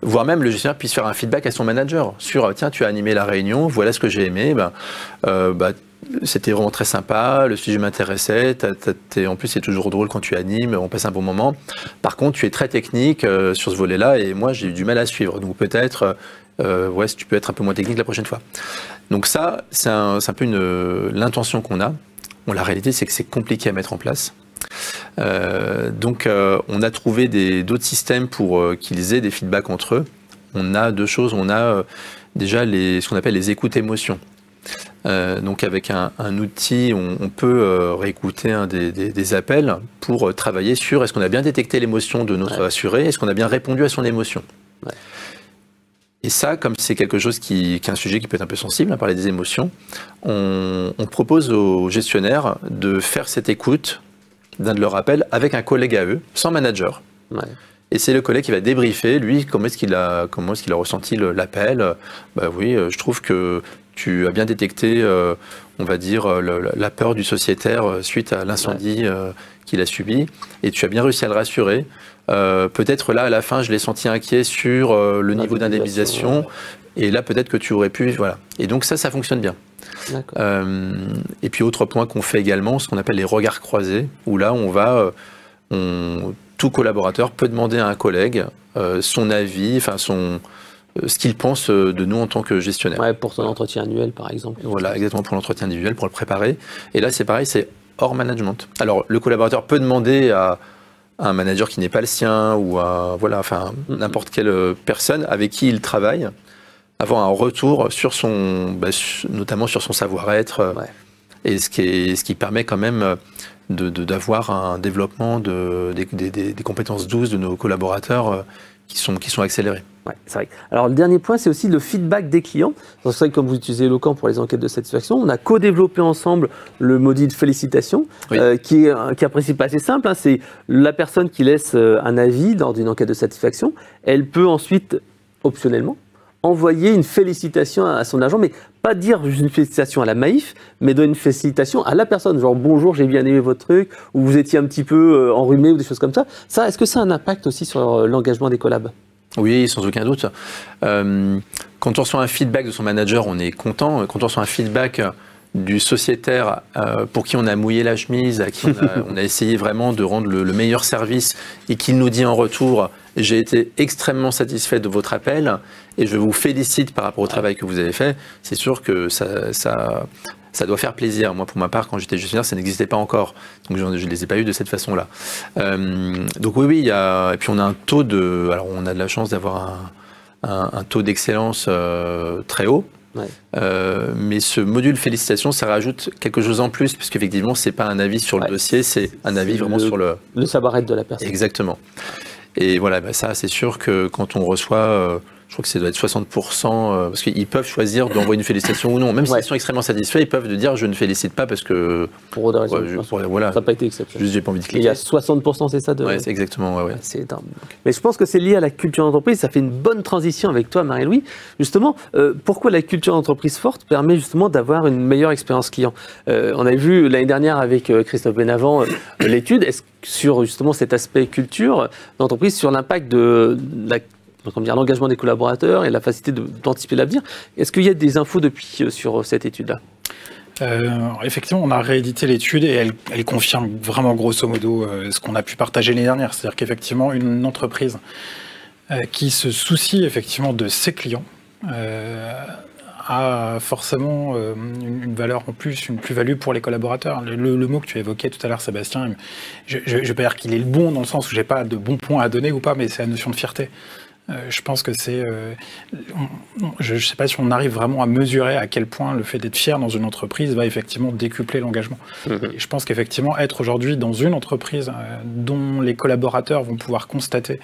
Speaker 2: Voire même le gestionnaire puisse faire un feedback à son manager sur, tiens, tu as animé la réunion, voilà ce que j'ai aimé, c'était vraiment très sympa, le sujet m'intéressait, en plus c'est toujours drôle quand tu animes, on passe un bon moment. Par contre, tu es très technique sur ce volet-là et moi j'ai eu du mal à suivre, donc peut-être... si tu peux être un peu moins technique la prochaine fois. Donc ça, c'est un peu l'intention qu'on a. Bon, la réalité, c'est que c'est compliqué à mettre en place. Donc, on a trouvé d'autres systèmes pour qu'ils aient des feedbacks entre eux. On a deux choses. On a déjà ce qu'on appelle les écoutes émotions. Donc, avec un outil, on peut réécouter des appels pour travailler sur est-ce qu'on a bien détecté l'émotion de notre assuré, est-ce qu'on a bien répondu à son émotion. Et ça, comme c'est quelque chose qui est un sujet qui peut être un peu sensible, à parler des émotions, on propose aux gestionnaires de faire cette écoute d'un de leurs appels avec un collègue à eux, sans manager. Et c'est le collègue qui va débriefer, lui, comment est-ce qu'il a ressenti l'appel. Oui, je trouve que tu as bien détecté, on va dire, la peur du sociétaire suite à l'incendie qu'il a subi, et tu as bien réussi à le rassurer. Peut-être là, à la fin, je l'ai senti inquiet sur le niveau d'indemnisation, et là, peut-être que tu aurais pu... Voilà. Et donc ça fonctionne bien. Et puis, autre point qu'on fait également, ce qu'on appelle les regards croisés, où là, tout collaborateur peut demander à un collègue son avis, ce qu'il pense de nous en tant que gestionnaire.
Speaker 1: Pour son entretien annuel, par exemple.
Speaker 2: Voilà, exactement, pour l'entretien individuel, pour le préparer. Et là, c'est pareil, c'est hors management. Alors, le collaborateur peut demander à un manager qui n'est pas le sien ou à n'importe quelle personne avec qui il travaille, avoir un retour sur notamment sur son savoir-être, et ce qui permet quand même d'avoir un développement des compétences douces de nos collaborateurs qui sont accélérées.
Speaker 1: C'est vrai. Alors le dernier point, c'est aussi le feedback des clients. C'est vrai que comme vous utilisez Eloquent pour les enquêtes de satisfaction, on a co-développé ensemble le module félicitations, qui est un principe assez simple. C'est la personne qui laisse un avis lors d'une enquête de satisfaction. Elle peut ensuite, optionnellement, envoyer une félicitation à son agent, mais pas dire une félicitation à la Maïf, mais donner une félicitation à la personne, genre bonjour, j'ai bien aimé votre truc, ou vous étiez un petit peu enrhumé, ou des choses comme ça. Ça, est-ce que ça a un impact aussi sur l'engagement des collabs ?
Speaker 2: Oui, sans aucun doute. Quand on reçoit un feedback de son manager, on est content. Quand on reçoit un feedback du sociétaire pour qui on a mouillé la chemise, à qui on a essayé vraiment de rendre le meilleur service, et qu'il nous dit en retour « j'ai été extrêmement satisfait de votre appel et je vous félicite par rapport au travail que vous avez fait », c'est sûr que ça doit faire plaisir. Moi, pour ma part, quand j'étais gestionnaire, ça n'existait pas encore. Donc, je ne les ai pas eus de cette façon-là. Donc oui, et puis on a un taux alors on a de la chance d'avoir un taux d'excellence très haut. Mais ce module félicitations, ça rajoute quelque chose en plus, parce qu'effectivement, c'est pas un avis sur le dossier, c'est un avis vraiment sur le
Speaker 1: savoir-être de la personne.
Speaker 2: Exactement. Et voilà, ça, c'est sûr que quand on reçoit, je crois que ça doit être 60%, parce qu'ils peuvent choisir d'envoyer une félicitation ou non. Même s'ils sont extrêmement satisfaits, ils peuvent dire je ne félicite pas parce que...
Speaker 1: Pour d'autres raisons.
Speaker 2: Voilà.
Speaker 1: Ça n'a pas été exceptionnel.
Speaker 2: Juste, j'ai pas envie de cliquer.
Speaker 1: Il y a 60%, c'est ça
Speaker 2: c'est exactement,
Speaker 1: c'est énorme. Mais je pense que c'est lié à la culture d'entreprise. Ça fait une bonne transition avec toi, Marie-Louis. Justement, pourquoi la culture d'entreprise forte permet justement d'avoir une meilleure expérience client. On avait vu l'année dernière avec Christophe Benavent l'étude sur justement cet aspect culture d'entreprise, sur l'impact de l'engagement des collaborateurs et la facilité d'anticiper l'avenir. Est-ce qu'il y a des infos depuis sur cette étude-là ?
Speaker 3: Effectivement, on a réédité l'étude et elle confirme vraiment grosso modo ce qu'on a pu partager l'année dernière. C'est-à-dire qu'effectivement, une entreprise qui se soucie effectivement de ses clients a forcément une valeur en plus, une plus-value pour les collaborateurs. Le mot que tu évoquais tout à l'heure, Sébastien, je ne vais pas dire qu'il est le bon dans le sens où j'ai pas de bons points à donner ou pas, mais c'est la notion de fierté. Je pense que c'est... je ne sais pas si on arrive vraiment à mesurer à quel point le fait d'être fier dans une entreprise va effectivement décupler l'engagement. Et je pense qu'effectivement, être aujourd'hui dans une entreprise dont les collaborateurs vont pouvoir constater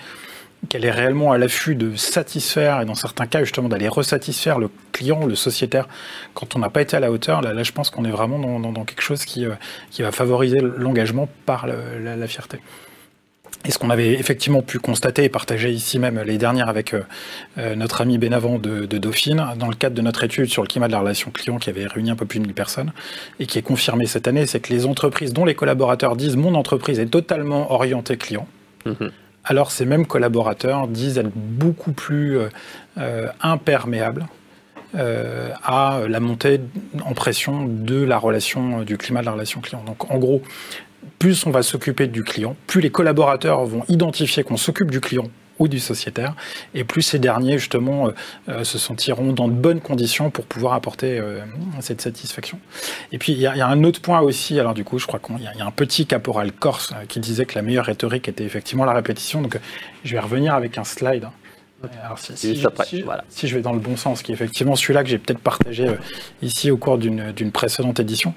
Speaker 3: qu'elle est réellement à l'affût de satisfaire, et dans certains cas justement d'aller resatisfaire le client, le sociétaire, quand on n'a pas été à la hauteur, là je pense qu'on est vraiment dans quelque chose qui va favoriser l'engagement par la fierté. Et ce qu'on avait effectivement pu constater et partager ici même l'année dernière avec notre ami Benavent de Dauphine, dans le cadre de notre étude sur le climat de la relation client qui avait réuni un peu plus de 1000 personnes, et qui est confirmée cette année, c'est que les entreprises dont les collaborateurs disent « mon entreprise est totalement orientée client », alors ces mêmes collaborateurs disent être beaucoup plus imperméables à la montée en pression de la relation, du climat de la relation client. Donc en gros, plus on va s'occuper du client, plus les collaborateurs vont identifier qu'on s'occupe du client ou du sociétaire, et plus ces derniers justement se sentiront dans de bonnes conditions pour pouvoir apporter cette satisfaction. Et puis il y a un autre point aussi, alors du coup je crois qu'il y a un petit caporal corse qui disait que la meilleure rhétorique était effectivement la répétition, donc je vais revenir avec un slide. Alors, si je vais dans le bon sens, qui est effectivement celui-là que j'ai peut-être partagé ici au cours d'une précédente édition,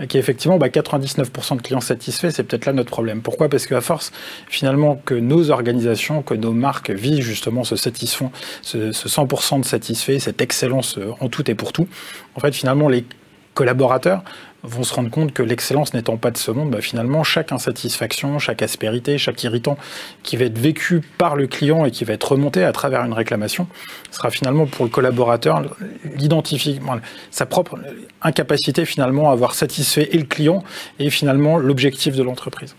Speaker 3: qui est effectivement 99% de clients satisfaits, c'est peut-être là notre problème. Pourquoi ? Parce qu'à force, finalement, que nos organisations, que nos marques vivent justement ce 100% de satisfaits, cette excellence en tout et pour tout, en fait, finalement, les collaborateurs vont se rendre compte que l'excellence n'étant pas de ce monde, finalement, chaque insatisfaction, chaque aspérité, chaque irritant qui va être vécu par le client et qui va être remonté à travers une réclamation, sera finalement pour le collaborateur sa propre incapacité finalement à avoir satisfait et le client et finalement l'objectif de l'entreprise.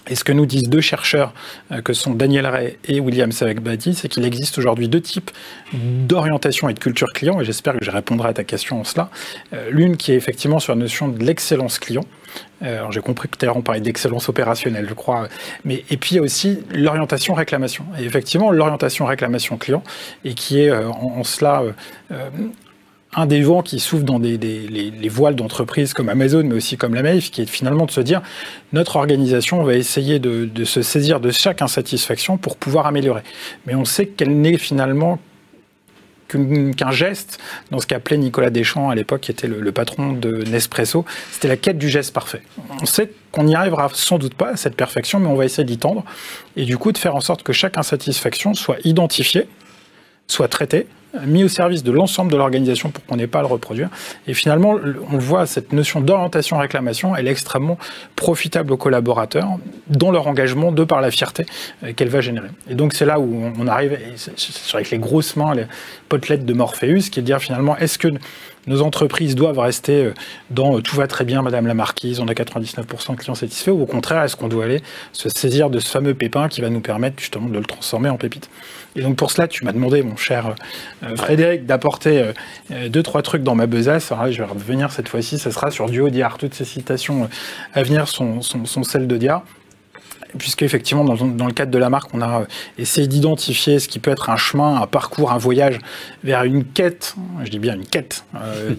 Speaker 3: Et ce que nous disent deux chercheurs, que sont Daniel Ray et William Savak-Badi, c'est qu'il existe aujourd'hui deux types d'orientation et de culture client, et j'espère que je répondrai à ta question en cela. L'une qui est effectivement sur la notion de l'excellence client. Alors j'ai compris que tout à l'heure on parlait d'excellence opérationnelle, je crois. Et puis il y a aussi l'orientation réclamation. Et effectivement, l'orientation réclamation client, et qui est en cela... un des vents qui souffle dans les voiles d'entreprises comme Amazon, mais aussi comme la Maïf, qui est finalement de se dire notre organisation va essayer de se saisir de chaque insatisfaction pour pouvoir améliorer. Mais on sait qu'elle n'est finalement qu'un geste, dans ce qu'appelait Nicolas Deschamps à l'époque, qui était le patron de Nespresso, c'était la quête du geste parfait. On sait qu'on n'y arrivera sans doute pas à cette perfection, mais on va essayer d'y tendre, et du coup de faire en sorte que chaque insatisfaction soit identifiée, soit traitée, mis au service de l'ensemble de l'organisation pour qu'on n'ait pas à le reproduire. Et finalement, on voit, cette notion d'orientation-réclamation, elle est extrêmement profitable aux collaborateurs dans leur engagement, de par la fierté qu'elle va générer. Et donc c'est là où on arrive, avec les grosses mains, les potelettes de Morpheus, qui est de dire finalement, est-ce que nos entreprises doivent rester dans « tout va très bien, Madame la Marquise, on a 99% de clients satisfaits » ou au contraire, est-ce qu'on doit aller se saisir de ce fameux pépin qui va nous permettre justement de le transformer en pépite. Et donc pour cela, tu m'as demandé, mon cher Frédéric, d'apporter 2-3 trucs dans ma besace. Alors là, je vais revenir cette fois-ci, ça sera sur du Audiard. Toutes ces citations à venir sont celles d'Audiard. Puisque effectivement, dans le cadre de la marque, on a essayé d'identifier ce qui peut être un chemin, un parcours, un voyage vers une quête, je dis bien une quête,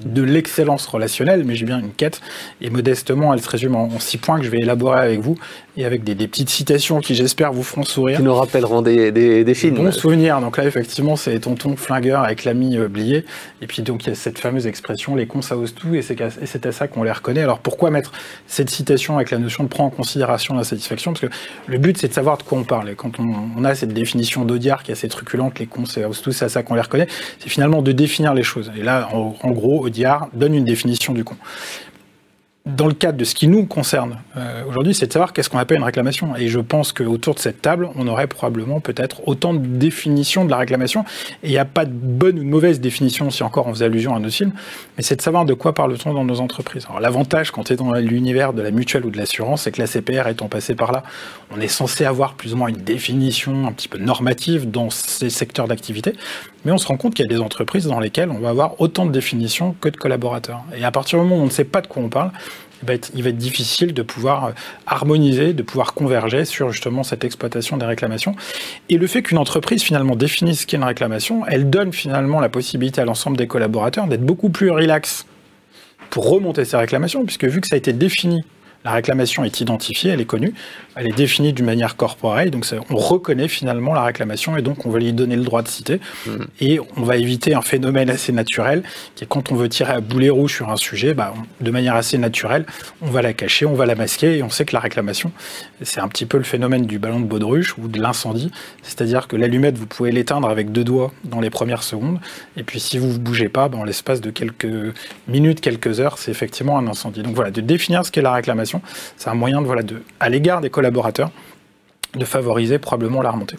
Speaker 3: de l'excellence relationnelle, mais j'ai bien une quête, et modestement, elle se résume en 6 points que je vais élaborer avec vous, et avec des petites citations qui, j'espère, vous feront sourire.
Speaker 1: Qui nous rappelleront des films.
Speaker 3: Bons souvenirs. Donc là, effectivement, c'est Tonton Flingueur avec l'ami Blier, et puis donc il y a cette fameuse expression, les cons ça ose tout, et c'est à ça qu'on les reconnaît. Alors pourquoi mettre cette citation avec la notion de prendre en considération la satisfaction ? Parce que le but, c'est de savoir de quoi on parle. Et quand on a cette définition d'Audiard qui est assez truculente, les cons, c'est à ça qu'on les reconnaît, c'est finalement de définir les choses. Et là, en gros, Audiard donne une définition du con. dans le cadre de ce qui nous concerne aujourd'hui, c'est de savoir qu'est-ce qu'on appelle une réclamation. Et je pense qu'autour de cette table, on aurait probablement peut-être autant de définitions de la réclamation. Et il n'y a pas de bonne ou de mauvaise définition, si encore on faisait allusion à nos films, mais c'est de savoir de quoi parle-t-on dans nos entreprises. Alors l'avantage quand tu es dans l'univers de la mutuelle ou de l'assurance, c'est que la CPR étant passée par là, on est censé avoir plus ou moins une définition un petit peu normative dans ces secteurs d'activité. Mais on se rend compte qu'il y a des entreprises dans lesquelles on va avoir autant de définitions que de collaborateurs. Et à partir du moment où on ne sait pas de quoi on parle, il va être difficile de pouvoir harmoniser, de pouvoir converger sur justement cette exploitation des réclamations. Et le fait qu'une entreprise finalement définisse ce qu'est une réclamation, elle donne finalement la possibilité à l'ensemble des collaborateurs d'être beaucoup plus relax pour remonter ces réclamations, puisque vu que ça a été défini, la réclamation est identifiée, elle est connue, elle est définie d'une manière corporelle, donc on reconnaît finalement la réclamation et donc on va lui donner le droit de citer. Et on va éviter un phénomène assez naturel, qui est quand on veut tirer à boulet rouge sur un sujet, de manière assez naturelle, on va la cacher, on va la masquer et on sait que la réclamation, c'est un petit peu le phénomène du ballon de baudruche ou de l'incendie, c'est-à-dire que l'allumette, vous pouvez l'éteindre avec 2 doigts dans les premières secondes, et puis si vous ne bougez pas, en l'espace de quelques minutes, quelques heures, c'est effectivement un incendie. Donc voilà, de définir ce qu'est la réclamation, c'est un moyen à l'égard des collaborateurs, de favoriser probablement la remontée.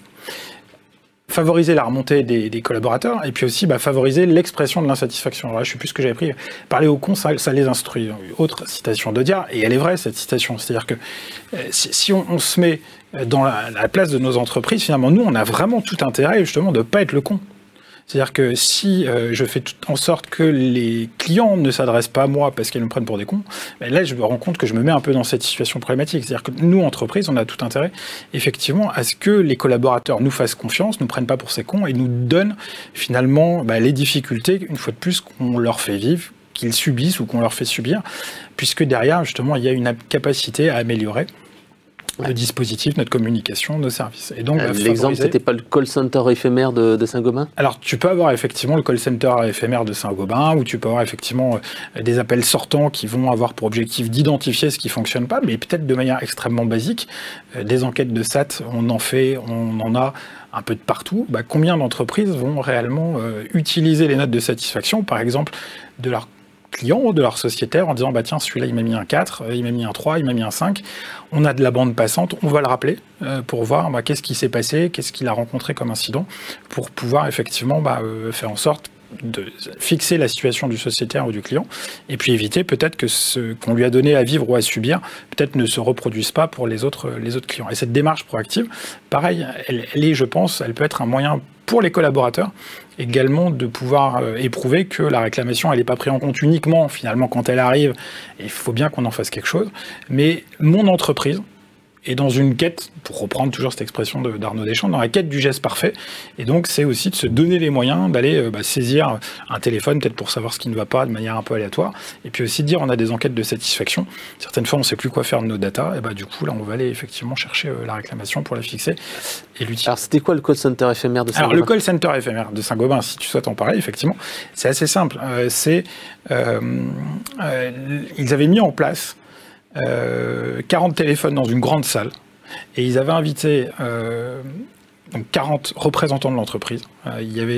Speaker 3: Favoriser la remontée des collaborateurs, et puis aussi favoriser l'expression de l'insatisfaction. Alors là, je ne sais plus ce que j'avais pris. Parler au con, ça les instruit. Autre citation d'Audiard, et elle est vraie, cette citation. C'est-à-dire que si on se met dans la place de nos entreprises, finalement, nous, on a vraiment tout intérêt, justement, de ne pas être le con. C'est-à-dire que si je fais tout en sorte que les clients ne s'adressent pas à moi parce qu'ils me prennent pour des cons, là, je me rends compte que je me mets un peu dans cette situation problématique. C'est-à-dire que nous, entreprises, on a tout intérêt, effectivement, à ce que les collaborateurs nous fassent confiance, nous prennent pas pour ces cons et nous donnent, finalement, les difficultés, une fois de plus, qu'on leur fait vivre, qu'ils subissent ou qu'on leur fait subir, puisque derrière, justement, il y a une capacité à améliorer le dispositif, notre communication, nos services. Et donc,
Speaker 1: l'exemple, c'était pas le call center éphémère de Saint-Gobain ?
Speaker 3: Alors, tu peux avoir effectivement le call center éphémère de Saint-Gobain, ou tu peux avoir effectivement des appels sortants qui vont avoir pour objectif d'identifier ce qui fonctionne pas, mais peut-être de manière extrêmement basique. Des enquêtes de SAT, on en a un peu de partout. Combien d'entreprises vont réellement utiliser les notes de satisfaction, par exemple, de leur clients, de leur sociétaire, en disant tiens, celui-là il m'a mis un 4, il m'a mis un 3, il m'a mis un 5, on a de la bande passante, on va le rappeler pour voir qu'est-ce qui s'est passé, qu'est-ce qu'il a rencontré comme incident, pour pouvoir effectivement faire en sorte de fixer la situation du sociétaire ou du client, et puis éviter peut-être que ce qu'on lui a donné à vivre ou à subir, peut-être ne se reproduise pas pour les autres clients. Et cette démarche proactive, pareil, elle est, je pense, elle peut être un moyen pour les collaborateurs également de pouvoir éprouver que la réclamation, elle n'est pas prise en compte uniquement, finalement, quand elle arrive, et il faut bien qu'on en fasse quelque chose, mais mon entreprise est dans une quête, pour reprendre toujours cette expression d'Arnaud Deschamps, dans la quête du geste parfait, et donc c'est aussi de se donner les moyens d'aller saisir un téléphone, peut-être pour savoir ce qui ne va pas de manière un peu aléatoire, et puis aussi de dire on a des enquêtes de satisfaction, certaines fois on ne sait plus quoi faire de nos data, et du coup là on va aller effectivement chercher la réclamation pour la fixer et l'utiliser.
Speaker 1: Alors c'était quoi le call center éphémère de Saint-Gobain ?
Speaker 3: Alors le call center éphémère de Saint-Gobain, si tu souhaites en parler, effectivement, c'est assez simple, ils avaient mis en place 40 téléphones dans une grande salle et ils avaient invité donc 40 représentants de l'entreprise.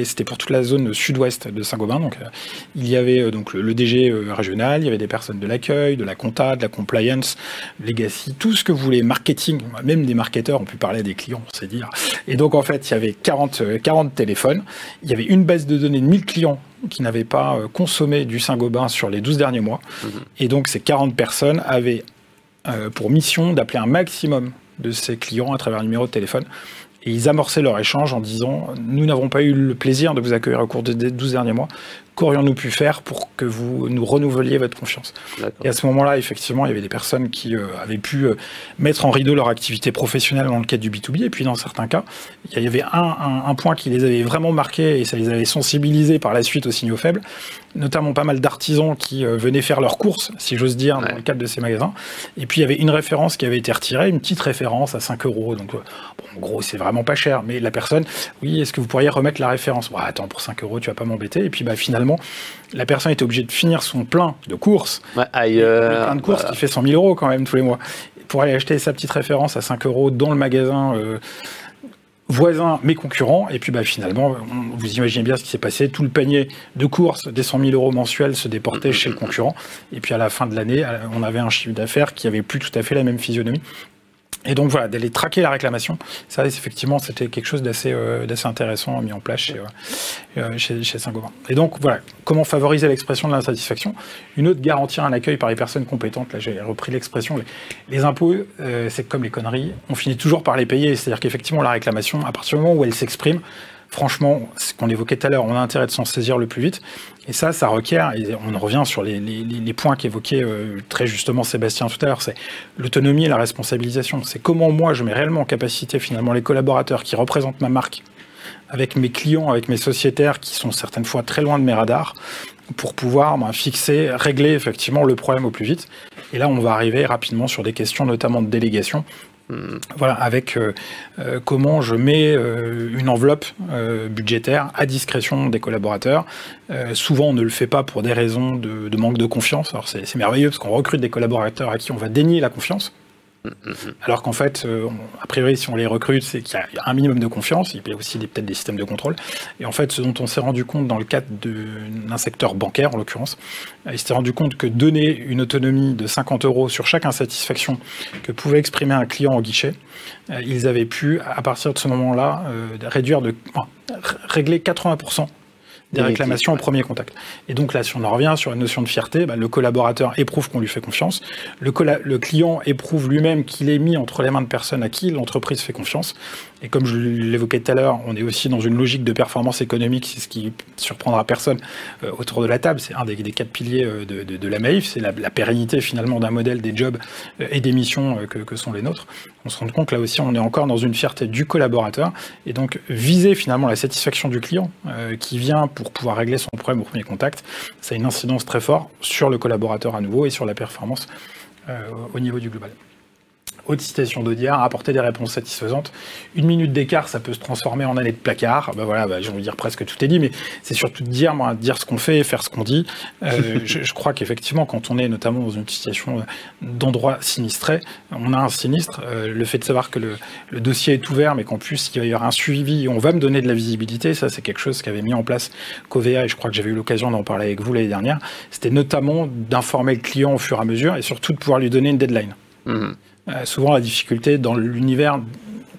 Speaker 3: C'était pour toute la zone sud-ouest de Saint-Gobain. Donc, il y avait donc le DG régional, il y avait des personnes de l'accueil, de la compta, de la compliance, legacy, tout ce que vous voulez, marketing. Même des marketeurs ont pu parler des clients, c'est dire. Et donc, en fait, il y avait 40 téléphones. Il y avait une base de données de 1000 clients qui n'avaient pas consommé du Saint-Gobain sur les 12 derniers mois. Et donc, ces 40 personnes avaient pour mission d'appeler un maximum de ces clients à travers un numéro de téléphone. Et ils amorçaient leur échange en disant « Nous n'avons pas eu le plaisir de vous accueillir au cours des 12 derniers mois. Qu'aurions-nous pu faire pour que vous nous renouveliez votre confiance ?» Et à ce moment-là, effectivement, il y avait des personnes qui avaient pu mettre en rideau leur activité professionnelle dans le cadre du B2B. Et puis, dans certains cas, il y avait un point qui les avait vraiment marqués et ça les avait sensibilisés par la suite aux signaux faibles, notamment pas mal d'artisans qui venaient faire leurs courses, si j'ose dire, dans le cadre de ces magasins. Et puis, il y avait une référence qui avait été retirée, une petite référence à 5 €. Donc, en gros, c'est vraiment pas cher. Mais la personne, oui, est-ce que vous pourriez remettre la référence ? Attends, pour 5 €, tu vas pas m'embêter. Et puis, finalement, la personne était obligée de finir son plein de courses. Le plein de courses qui fait 100 000 € quand même tous les mois. Pour aller acheter sa petite référence à 5 € dans le magasin voisins, mes concurrents, et puis finalement, vous imaginez bien ce qui s'est passé, tout le panier de courses des 100 000 € mensuels se déportait chez le concurrent, et puis à la fin de l'année, on avait un chiffre d'affaires qui avait plus tout à fait la même physionomie. Et donc voilà, d'aller traquer la réclamation, ça effectivement c'était quelque chose d'assez intéressant mis en place chez Saint-Gobain. Et donc voilà, comment favoriser l'expression de l'insatisfaction? Une autre, garantir un accueil par les personnes compétentes. Là j'ai repris l'expression, les impôts c'est comme les conneries, on finit toujours par les payer, c'est-à-dire qu'effectivement la réclamation, à partir du moment où elle s'exprime, franchement, ce qu'on évoquait tout à l'heure, on a intérêt de s'en saisir le plus vite. Et ça requiert, et on revient sur les points qu'évoquait très justement Sébastien tout à l'heure, c'est l'autonomie et la responsabilisation. C'est comment moi je mets réellement en capacité finalement les collaborateurs qui représentent ma marque, avec mes clients, avec mes sociétaires qui sont certaines fois très loin de mes radars, pour pouvoir fixer, régler effectivement le problème au plus vite. Et là, on va arriver rapidement sur des questions notamment de délégation. Voilà, avec comment je mets une enveloppe budgétaire à discrétion des collaborateurs. Souvent, on ne le fait pas pour des raisons de manque de confiance. Alors, c'est merveilleux parce qu'on recrute des collaborateurs à qui on va dénier la confiance. Alors qu'en fait, a priori, si on les recrute, c'est qu'il y a un minimum de confiance. Il y a aussi peut-être des systèmes de contrôle. Et en fait, ce dont on s'est rendu compte dans le cadre d'un secteur bancaire, en l'occurrence, il s'est rendu compte que donner une autonomie de 50 € sur chaque insatisfaction que pouvait exprimer un client au guichet, ils avaient pu, à partir de ce moment-là, régler 80% des réclamations au premier contact. Et donc là, si on en revient sur une notion de fierté, le collaborateur éprouve qu'on lui fait confiance, le client éprouve lui-même qu'il est mis entre les mains de personnes à qui l'entreprise fait confiance. Et comme je l'évoquais tout à l'heure, on est aussi dans une logique de performance économique, c'est ce qui surprendra personne autour de la table. C'est un des 4 piliers de la Maïf, c'est la pérennité finalement d'un modèle, des jobs et des missions que sont les nôtres. On se rend compte que là aussi, on est encore dans une fierté du collaborateur, et donc viser finalement la satisfaction du client qui vient pour pouvoir régler son problème au premier contact, ça a une incidence très forte sur le collaborateur à nouveau et sur la performance au niveau du global. Autre citation d'Audiard, apporter des réponses satisfaisantes. 1 minute d'écart, ça peut se transformer en année de placard. J'ai envie de dire presque tout est dit, mais c'est surtout de dire ce qu'on fait et faire ce qu'on dit. Je crois qu'effectivement, quand on est notamment dans une situation d'endroit sinistré, on a un sinistre, le fait de savoir que le dossier est ouvert, mais qu'en plus il va y avoir un suivi, on va me donner de la visibilité, ça c'est quelque chose qu'avait mis en place Covea, et je crois que j'avais eu l'occasion d'en parler avec vous l'année dernière. C'était notamment d'informer le client au fur et à mesure, et surtout de pouvoir lui donner une deadline. Souvent, la difficulté dans l'univers,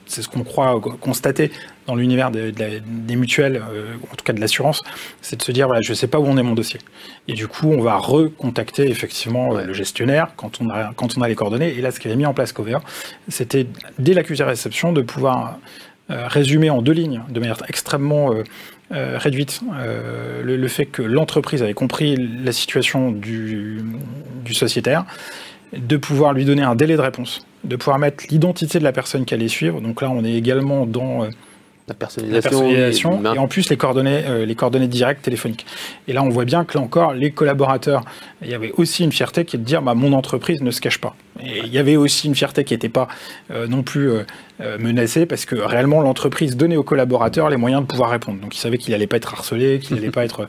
Speaker 3: c'est ce qu'on croit constater dans l'univers des mutuelles, en tout cas de l'assurance, c'est de se dire, je ne sais pas où en est mon dossier. Et du coup, on va recontacter effectivement le gestionnaire quand on a les coordonnées. Et là, ce qu'avait mis en place Covea, c'était, dès l'accusé réception, de pouvoir résumer en 2 lignes, de manière extrêmement réduite, le fait que l'entreprise avait compris la situation du sociétaire, de pouvoir lui donner un délai de réponse, de pouvoir mettre l'identité de la personne qui allait suivre. Donc là, on est également dans
Speaker 1: la personnalisation
Speaker 3: et en plus les coordonnées directes téléphoniques. Et là, on voit bien que là encore, les collaborateurs, il y avait aussi une fierté qui est de dire mon entreprise ne se cache pas. Et il y avait aussi une fierté qui n'était pas non plus menacée, parce que réellement l'entreprise donnait aux collaborateurs les moyens de pouvoir répondre. Donc ils savaient qu'il n'allait pas être harcelé, qu'il n'allait pas être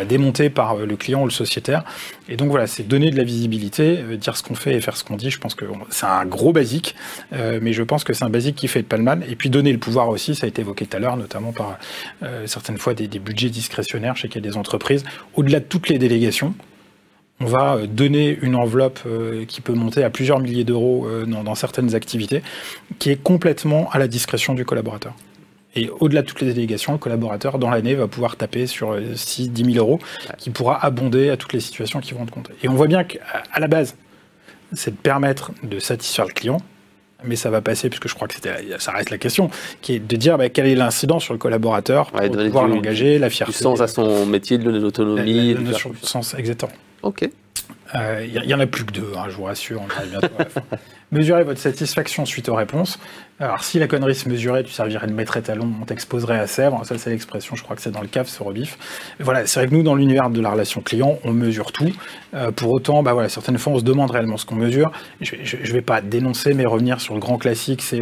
Speaker 3: démonté par le client ou le sociétaire. Et donc voilà, c'est donner de la visibilité, dire ce qu'on fait et faire ce qu'on dit. Je pense que c'est un gros basique, mais je pense que c'est un basique qui fait pas de mal. Et puis donner le pouvoir aussi, ça a été évoqué tout à l'heure, notamment par certaines fois des budgets discrétionnaires. Je sais qu'il y a des entreprises, au-delà de toutes les délégations, on va donner une enveloppe qui peut monter à plusieurs milliers d'euros dans certaines activités, qui est complètement à la discrétion du collaborateur. Et au-delà de toutes les délégations, le collaborateur, dans l'année, va pouvoir taper sur 6-10 000 euros, qui pourra abonder à toutes les situations qui vont de compte. Et on voit bien qu'à la base, c'est de permettre de satisfaire le client, mais ça va passer, puisque je crois que ça reste la question, qui est de dire quel est l'incident sur le collaborateur pour pouvoir l'engager, la fierté.
Speaker 1: Du sens à son métier, de l'autonomie.
Speaker 3: La notion de sens, exactement.
Speaker 1: Ok.
Speaker 3: Il n'y en a plus que 2, je vous rassure, on arrive bientôt à la fin. Mesurez votre satisfaction suite aux réponses. Alors, si la connerie se mesurait, tu servirais de maître étalon, on t'exposerait à Sèvres. Ça, c'est l'expression, je crois que c'est dans le CAF, ce rebif. Voilà, c'est vrai que nous, dans l'univers de la relation client, on mesure tout. Pour autant, certaines fois, on se demande réellement ce qu'on mesure. Je ne vais pas dénoncer, mais revenir sur le grand classique, c'est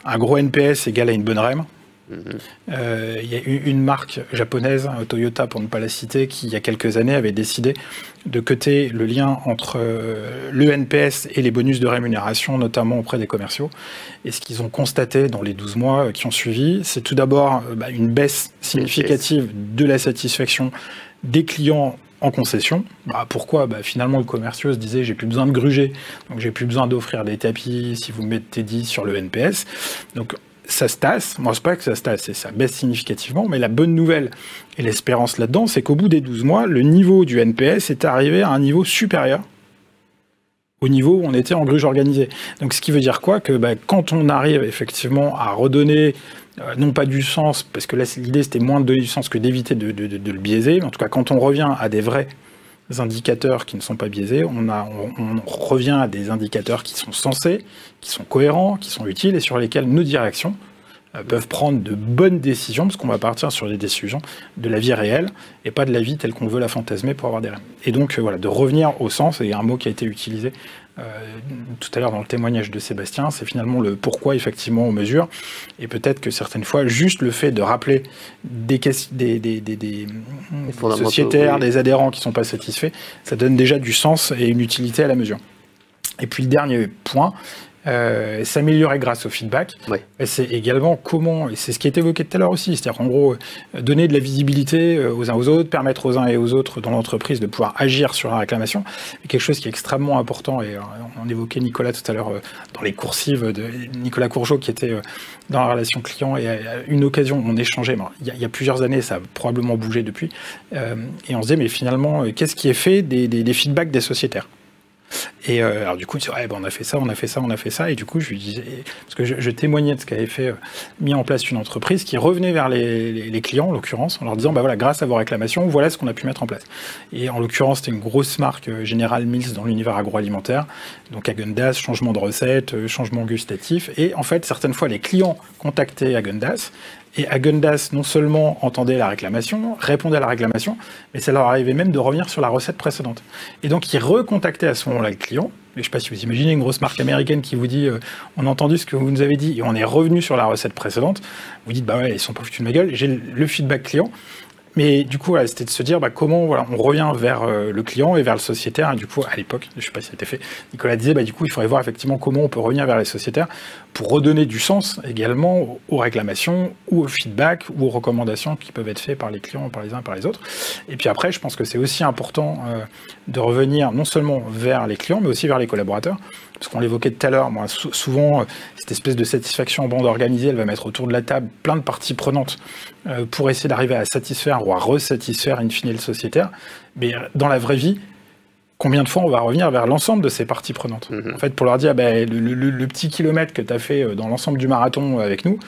Speaker 3: un gros NPS égale à une bonne REM. Il y a une marque japonaise, Toyota pour ne pas la citer, qui il y a quelques années avait décidé de cutter le lien entre le NPS et les bonus de rémunération, notamment auprès des commerciaux. Et ce qu'ils ont constaté dans les 12 mois qui ont suivi, c'est tout d'abord une baisse significative de la satisfaction des clients en concession. Pourquoi ? Finalement, le commerciaux se disait j'ai plus besoin de gruger, donc j'ai plus besoin d'offrir des tapis si vous mettez 10 sur le NPS. Donc ça se tasse. Moi, c'est pas que ça se tasse, ça baisse significativement, mais la bonne nouvelle et l'espérance là-dedans, c'est qu'au bout des 12 mois, le niveau du NPS est arrivé à un niveau supérieur au niveau où on était en gruge organisée. Donc ce qui veut dire quoi ? Que quand on arrive effectivement à redonner non pas du sens, parce que là l'idée c'était moins de donner du sens que d'éviter de le biaiser, mais en tout cas quand on revient à des vrais indicateurs qui ne sont pas biaisés, on revient à des indicateurs qui sont sensés, qui sont cohérents, qui sont utiles et sur lesquels nos directions peuvent prendre de bonnes décisions, parce qu'on va partir sur des décisions de la vie réelle et pas de la vie telle qu'on veut la fantasmer pour avoir des rêves. Et donc voilà, de revenir au sens, et un mot qui a été utilisé tout à l'heure dans le témoignage de Sébastien, c'est finalement le pourquoi effectivement on mesure, et peut-être que certaines fois, juste le fait de rappeler des sociétaires, des adhérents qui ne sont pas satisfaits, ça donne déjà du sens et une utilité à la mesure. Et puis le dernier point, s'améliorer grâce au feedback, c'est également comment, et c'est ce qui est évoqué tout à l'heure aussi, c'est-à-dire en gros donner de la visibilité aux uns aux autres, permettre aux uns et aux autres dans l'entreprise de pouvoir agir sur la réclamation, et quelque chose qui est extrêmement important, et on évoquait Nicolas tout à l'heure dans les coursives de Nicolas Courgeot qui était dans la relation client, et à une occasion on échangeait, il y a plusieurs années, ça a probablement bougé depuis, et on se disait mais finalement qu'est-ce qui est fait des feedbacks des sociétaires ? Et alors du coup, on a fait ça, et du coup, je lui disais, parce que je témoignais de ce qu'avait mis en place une entreprise qui revenait vers les clients, en l'occurrence, en leur disant, voilà, grâce à vos réclamations, voilà ce qu'on a pu mettre en place. Et en l'occurrence, c'était une grosse marque General Mills dans l'univers agroalimentaire, donc Häagen-Dazs, changement de recette, changement gustatif, et en fait, certaines fois, les clients contactaient Häagen-Dazs, et Häagen-Dazs non seulement entendait la réclamation, répondait à la réclamation, mais ça leur arrivait même de revenir sur la recette précédente. Et donc ils recontactaient à ce moment-là le client. Et je ne sais pas si vous imaginez une grosse marque américaine qui vous dit on a entendu ce que vous nous avez dit et on est revenu sur la recette précédente. Vous dites bah ouais, ils sont pas foutus de ma gueule. J'ai le feedback client. Mais du coup, c'était de se dire comment on revient vers le client et vers le sociétaire. Et du coup, à l'époque, je ne sais pas si ça a été fait, Nicolas disait du coup, il faudrait voir effectivement comment on peut revenir vers les sociétaires pour redonner du sens également aux réclamations ou au feedback ou aux recommandations qui peuvent être faites par les clients, par les uns et par les autres. Et puis après, je pense que c'est aussi important de revenir non seulement vers les clients, mais aussi vers les collaborateurs. Parce qu'on l'évoquait tout à l'heure, moi, souvent, cette espèce de satisfaction en bande organisée, elle va mettre autour de la table plein de parties prenantes pour essayer d'arriver à satisfaire ou à resatisfaire in fine le sociétaire. Mais dans la vraie vie, combien de fois on va revenir vers l'ensemble de ces parties prenantes ? En fait, pour leur dire, le petit kilomètre que tu as fait dans l'ensemble du marathon avec nous,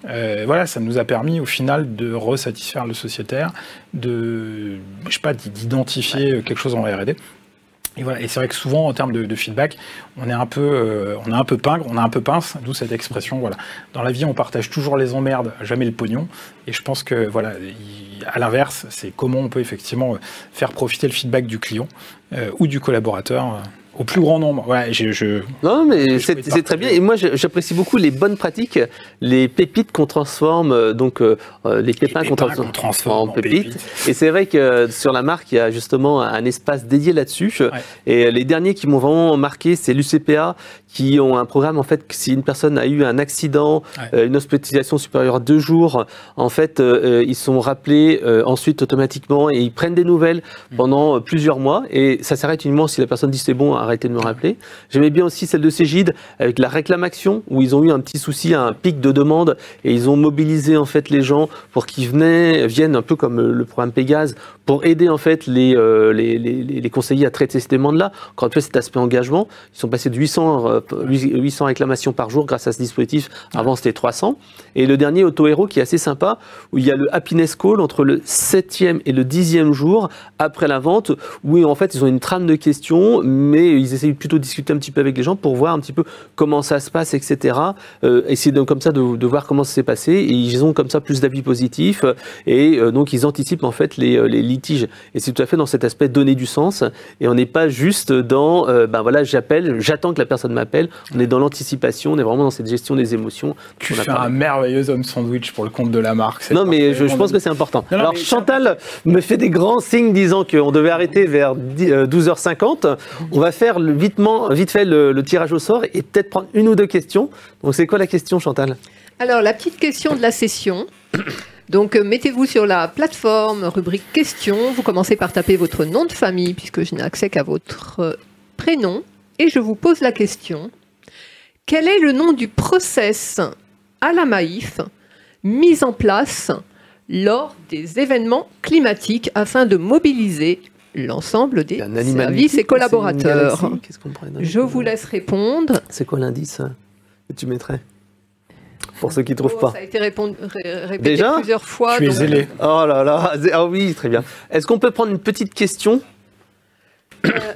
Speaker 3: voilà, ça nous a permis au final de resatisfaire le sociétaire, d'identifier quelque chose en R&D. Et voilà, et c'est vrai que souvent, en termes de feedback, on est un peu pingre, on a un peu pince, d'où cette expression. Voilà. Dans la vie, on partage toujours les emmerdes, jamais le pognon. Et je pense que, voilà, à l'inverse, c'est comment on peut effectivement faire profiter le feedback du client ou du collaborateur au plus grand nombre. Ouais,
Speaker 1: non, mais c'est très bien. Et moi, j'apprécie beaucoup les bonnes pratiques, les pépites qu'on transforme, les pépins qu'on transforme en pépites. Et c'est vrai que sur la marque, il y a justement un espace dédié là-dessus. Ouais. Et les derniers qui m'ont vraiment marqué, c'est l'UCPA, qui ont un programme, en fait, si une personne a eu un accident, une hospitalisation supérieure à 2 jours, en fait, ils sont rappelés ensuite automatiquement et ils prennent des nouvelles pendant plusieurs mois. Et ça s'arrête uniquement si la personne dit c'est bon, arrêtez de me rappeler. J'aimais bien aussi celle de Cégide avec la réclamation où ils ont eu un petit souci, un pic de demande et ils ont mobilisé en fait les gens pour qu'ils viennent un peu comme le programme Pégase pour aider en fait les conseillers à traiter ces demandes-là. Quand on fait cet aspect engagement, ils sont passés de 800 réclamations par jour grâce à ce dispositif. Avant c'était 300. Et le dernier Auto-Héros qui est assez sympa où il y a le happiness call entre le 7e et le 10e jour après la vente où en fait ils ont une trame de questions mais ils essaient plutôt de discuter un petit peu avec les gens pour voir un petit peu comment ça se passe, etc. Essayer comme ça de voir comment ça s'est passé, et ils ont comme ça plus d'avis positifs, et donc ils anticipent en fait les litiges. Et c'est tout à fait dans cet aspect donner du sens, et on n'est pas juste dans voilà, j'attends que la personne m'appelle, on est dans l'anticipation, on est vraiment dans cette gestion des émotions.
Speaker 3: Tu fais un merveilleux homme sandwich pour le compte de la marque.
Speaker 1: Non, mais je pense que c'est important. Non, alors Chantal me fait des grands signes disant qu'on devait arrêter vers 12h50. On va faire vite fait le tirage au sort et peut-être prendre une ou deux questions. Donc c'est quoi la question, Chantal?
Speaker 4: Alors la petite question de la session. Donc, mettez-vous sur la plateforme, rubrique questions. Vous commencez par taper votre nom de famille, puisque je n'ai accès qu'à votre prénom. Et je vous pose la question. Quel est le nom du process à la Maïf mis en place lors des événements climatiques afin de mobiliser l'ensemble des services et collaborateurs? Je vous laisse répondre.
Speaker 1: C'est quoi l'indice que tu mettrais? Pour ceux qui ne trouvent pas.
Speaker 4: Ça a été répété plusieurs fois.
Speaker 3: Tu es zélé.
Speaker 1: Oh là là, ah oui, très bien. Est-ce qu'on peut prendre une petite question?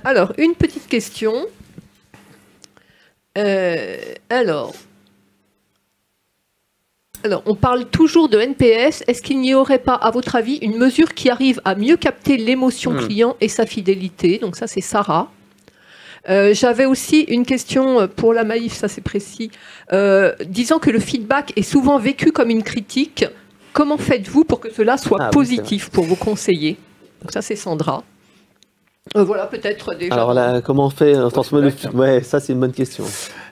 Speaker 4: Alors, une petite question. Alors, on parle toujours de NPS. Est-ce qu'il n'y aurait pas, à votre avis, une mesure qui arrive à mieux capter l'émotion client et sa fidélité? Donc ça, c'est Sarah. J'avais aussi une question pour la Maïf, ça c'est précis, disant que le feedback est souvent vécu comme une critique. Comment faites-vous pour que cela soit positif pour vos conseillers? Donc ça c'est Sandra. Voilà peut-être déjà.
Speaker 1: Alors là, comment on fait ouais, ça c'est une bonne question.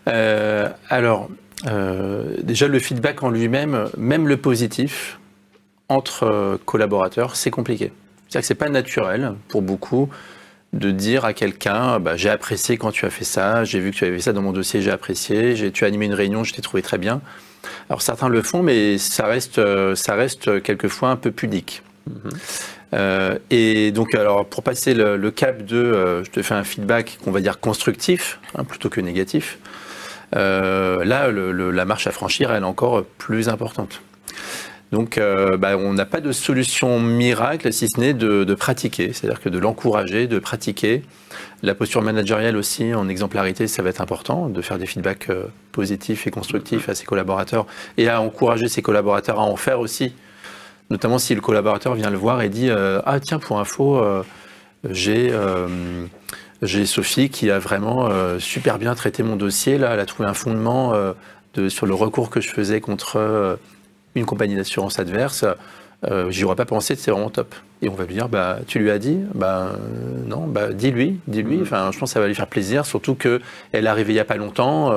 Speaker 2: Déjà le feedback en lui-même, même le positif, entre collaborateurs, c'est compliqué. C'est-à-dire que c'est pas naturel pour beaucoup de dire à quelqu'un j'ai apprécié quand tu as fait ça, j'ai vu que tu avais fait ça dans mon dossier, j'ai apprécié, tu as animé une réunion, je t'ai trouvé très bien. Alors certains le font, mais ça reste quelquefois un peu pudique. Et donc alors pour passer le cap de je te fais un feedback qu'on va dire constructif plutôt que négatif, là la marche à franchir elle est encore plus importante. Donc, on n'a pas de solution miracle, si ce n'est de pratiquer, c'est-à-dire que de l'encourager, de pratiquer. La posture managériale aussi, en exemplarité, ça va être important, de faire des feedbacks positifs et constructifs à ses collaborateurs et à encourager ses collaborateurs à en faire aussi. Notamment si le collaborateur vient le voir et dit « Ah tiens, pour info, j'ai Sophie qui a vraiment super bien traité mon dossier, là, elle a trouvé un fondement sur le recours que je faisais contre... une compagnie d'assurance adverse, j'y aurais pas pensé, c'est vraiment top. Et on va lui dire, tu lui as dit? Non, dis-lui. Enfin, je pense que ça va lui faire plaisir, surtout qu'elle est arrivée il y a pas longtemps,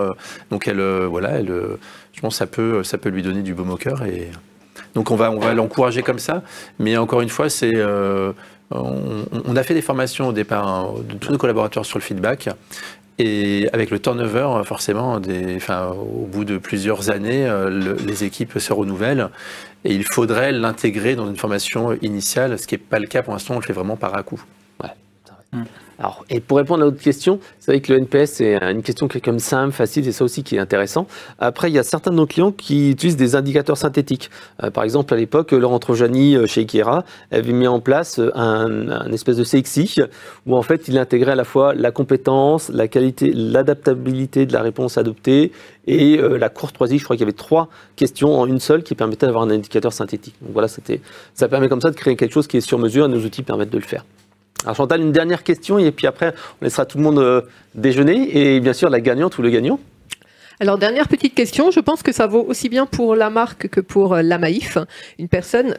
Speaker 2: donc je pense que ça peut lui donner du baume au cœur. Et donc on va l'encourager comme ça, mais encore une fois, on a fait des formations au départ de tous nos collaborateurs sur le feedback. Et avec le turnover, forcément, au bout de plusieurs années, les équipes se renouvellent et il faudrait l'intégrer dans une formation initiale, ce qui n'est pas le cas pour l'instant, on le fait vraiment par à-coup.
Speaker 1: Ouais. Alors, et pour répondre à l'autre question, c'est vrai que le NPS, c'est une question qui est comme simple, facile, c'est ça aussi qui est intéressant. Après, il y a certains de nos clients qui utilisent des indicateurs synthétiques. Par exemple, à l'époque, Laurent Trojani, chez Ikera, avait mis en place un espèce de CXI, où en fait, il intégrait à la fois la compétence, la qualité, l'adaptabilité de la réponse adoptée, et la courtoisie. Je crois qu'il y avait 3 questions en une seule qui permettaient d'avoir un indicateur synthétique. Donc voilà, ça permet comme ça de créer quelque chose qui est sur mesure, et nos outils permettent de le faire. Alors Chantal, une dernière question et puis après on laissera tout le monde déjeuner et bien sûr la gagnante ou le gagnant.
Speaker 4: Alors, dernière petite question, je pense que ça vaut aussi bien pour la marque que pour la Maïf. Une personne,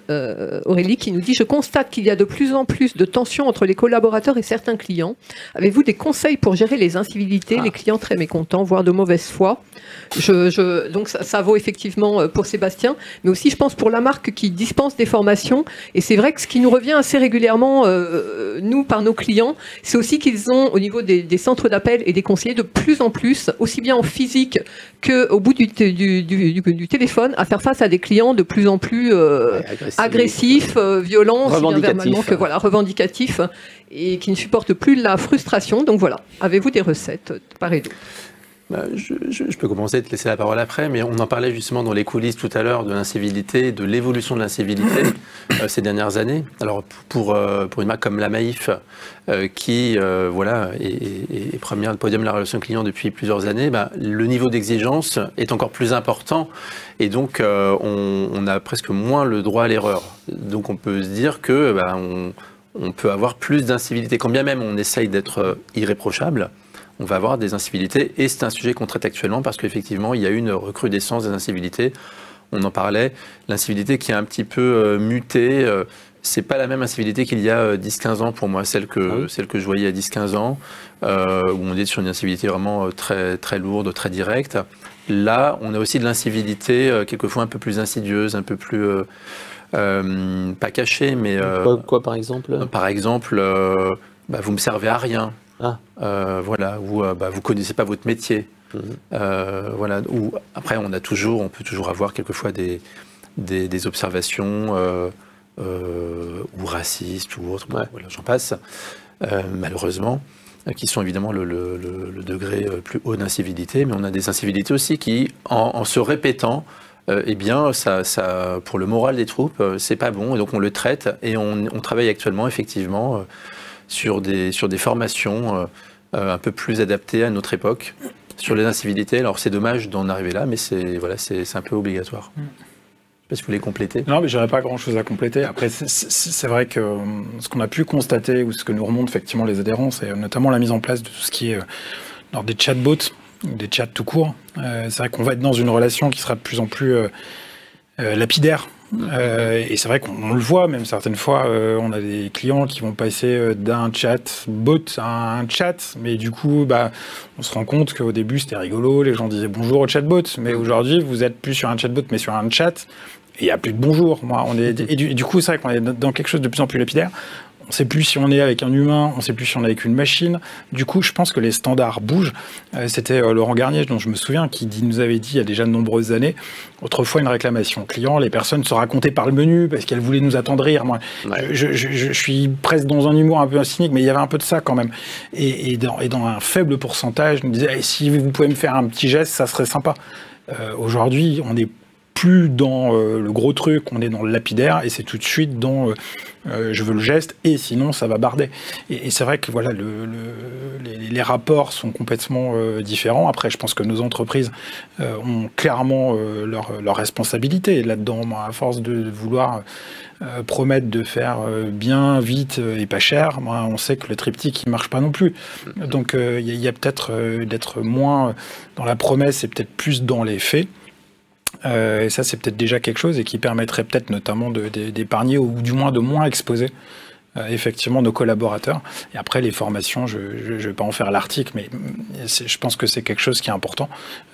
Speaker 4: Aurélie, qui nous dit « Je constate qu'il y a de plus en plus de tensions entre les collaborateurs et certains clients. Avez-vous des conseils pour gérer les incivilités, les clients très mécontents, voire de mauvaise foi ?» Donc ça vaut effectivement pour Sébastien, mais aussi je pense pour la marque qui dispense des formations. Et c'est vrai que ce qui nous revient assez régulièrement, nous, par nos clients, c'est aussi qu'ils ont, au niveau des centres d'appel et des conseillers, de plus en plus, aussi bien en physique qu'au bout du téléphone, à faire face à des clients de plus en plus agressifs, violents, revendicatifs, et qui ne supportent plus la frustration. Donc voilà, avez-vous des recettes, part et d'autre?
Speaker 2: Je peux commencer à te laisser la parole après, mais on en parlait justement dans les coulisses tout à l'heure de l'incivilité, de l'évolution de l'incivilité ces dernières années. Alors pour une marque comme la Maïf, qui voilà, est première de podium de la relation client depuis plusieurs années, le niveau d'exigence est encore plus important et donc on a presque moins le droit à l'erreur. Donc on peut se dire que on peut avoir plus d'incivilité. Quand bien même on essaye d'être irréprochable, on va avoir des incivilités et c'est un sujet qu'on traite actuellement parce qu'effectivement il y a eu une recrudescence des incivilités. On en parlait, l'incivilité qui a un petit peu muté, c'est pas la même incivilité qu'il y a 10-15 ans pour moi, celle que je voyais il y a 10-15 ans, où on est sur une incivilité vraiment très, très lourde, très directe. Là, on a aussi de l'incivilité quelquefois un peu plus insidieuse, un peu plus, pas cachée, mais...
Speaker 1: quoi par exemple?
Speaker 2: Par exemple, vous me servez à rien. Voilà, ou vous connaissez pas votre métier. Voilà, ou après on peut toujours avoir quelquefois des observations ou racistes ou autres, voilà, j'en passe, malheureusement, qui sont évidemment le degré plus haut d'incivilité, mais on a des incivilités aussi qui, en se répétant, eh bien, ça, pour le moral des troupes, c'est pas bon, et donc on le traite, et on travaille actuellement, effectivement, sur des formations un peu plus adaptées à notre époque, sur les incivilités. Alors c'est dommage d'en arriver là, mais c'est un peu obligatoire. Je ne sais pas si vous voulez compléter.
Speaker 3: Non, mais je n'aurais pas grand-chose à compléter. Après, c'est vrai que ce qu'on a pu constater, ou ce que nous remontent effectivement les adhérents, c'est notamment la mise en place de tout ce qui est des chatbots, des chats tout court. C'est vrai qu'on va être dans une relation qui sera de plus en plus lapidaire. Et c'est vrai qu'on le voit, même certaines fois, on a des clients qui vont passer d'un chatbot à un chat, mais du coup, on se rend compte qu'au début, c'était rigolo, les gens disaient bonjour au chatbot, mais aujourd'hui, vous êtes plus sur un chatbot, mais sur un chat, et il n'y a plus de bonjour. Et du coup, c'est vrai qu'on est dans quelque chose de plus en plus lapidaire. On ne sait plus si on est avec un humain, on ne sait plus si on est avec une machine. Du coup, je pense que les standards bougent. C'était Laurent Garnier, dont je me souviens, qui nous avait dit il y a déjà de nombreuses années, autrefois une réclamation client, les personnes se racontaient par le menu parce qu'elles voulaient nous attendrir. Moi, je suis presque dans un humour un peu cynique, mais il y avait un peu de ça quand même. Et dans un faible pourcentage, je me disais si vous pouvez me faire un petit geste, ça serait sympa. Aujourd'hui, on n'est plus dans le gros truc, on est dans le lapidaire et c'est tout de suite dans je veux le geste et sinon ça va barder. Et c'est vrai que voilà, les rapports sont complètement différents. Après, je pense que nos entreprises ont clairement leur responsabilité là-dedans. À force de vouloir promettre de faire bien, vite et pas cher, on sait que le triptyque il marche pas non plus. Donc il y a peut-être d'être moins dans la promesse et peut-être plus dans les faits. Et ça, c'est peut-être déjà quelque chose et qui permettrait peut-être notamment d'épargner ou du moins de moins exposer effectivement nos collaborateurs. Et après, les formations, je ne vais pas en faire l'article, mais je pense que c'est quelque chose qui est important.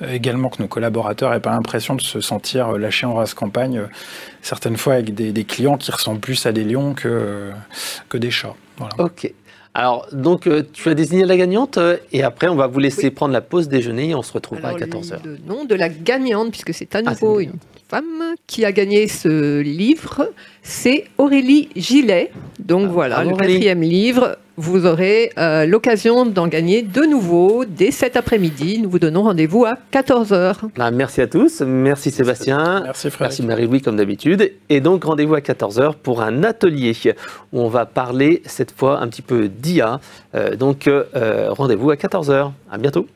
Speaker 3: Également que nos collaborateurs n'aient pas l'impression de se sentir lâchés en race campagne, certaines fois avec des clients qui ressemblent plus à des lions que des chats. Voilà.
Speaker 1: Ok. Alors, donc, tu as désigné la gagnante et après, on va vous laisser prendre la pause déjeuner et on se retrouvera à 14h.
Speaker 4: Le nom de la gagnante, puisque c'est à nouveau une femme qui a gagné ce livre, c'est Aurélie Gillet. Donc voilà, le 4e livre. Vous aurez l'occasion d'en gagner de nouveau dès cet après-midi. Nous vous donnons rendez-vous à 14h.
Speaker 1: Merci à tous. Merci Sébastien.
Speaker 3: Merci Frédéric.
Speaker 1: Merci Marie-Louis comme d'habitude. Et donc rendez-vous à 14h pour un atelier où on va parler cette fois un petit peu d'IA. Donc rendez-vous à 14h. À bientôt.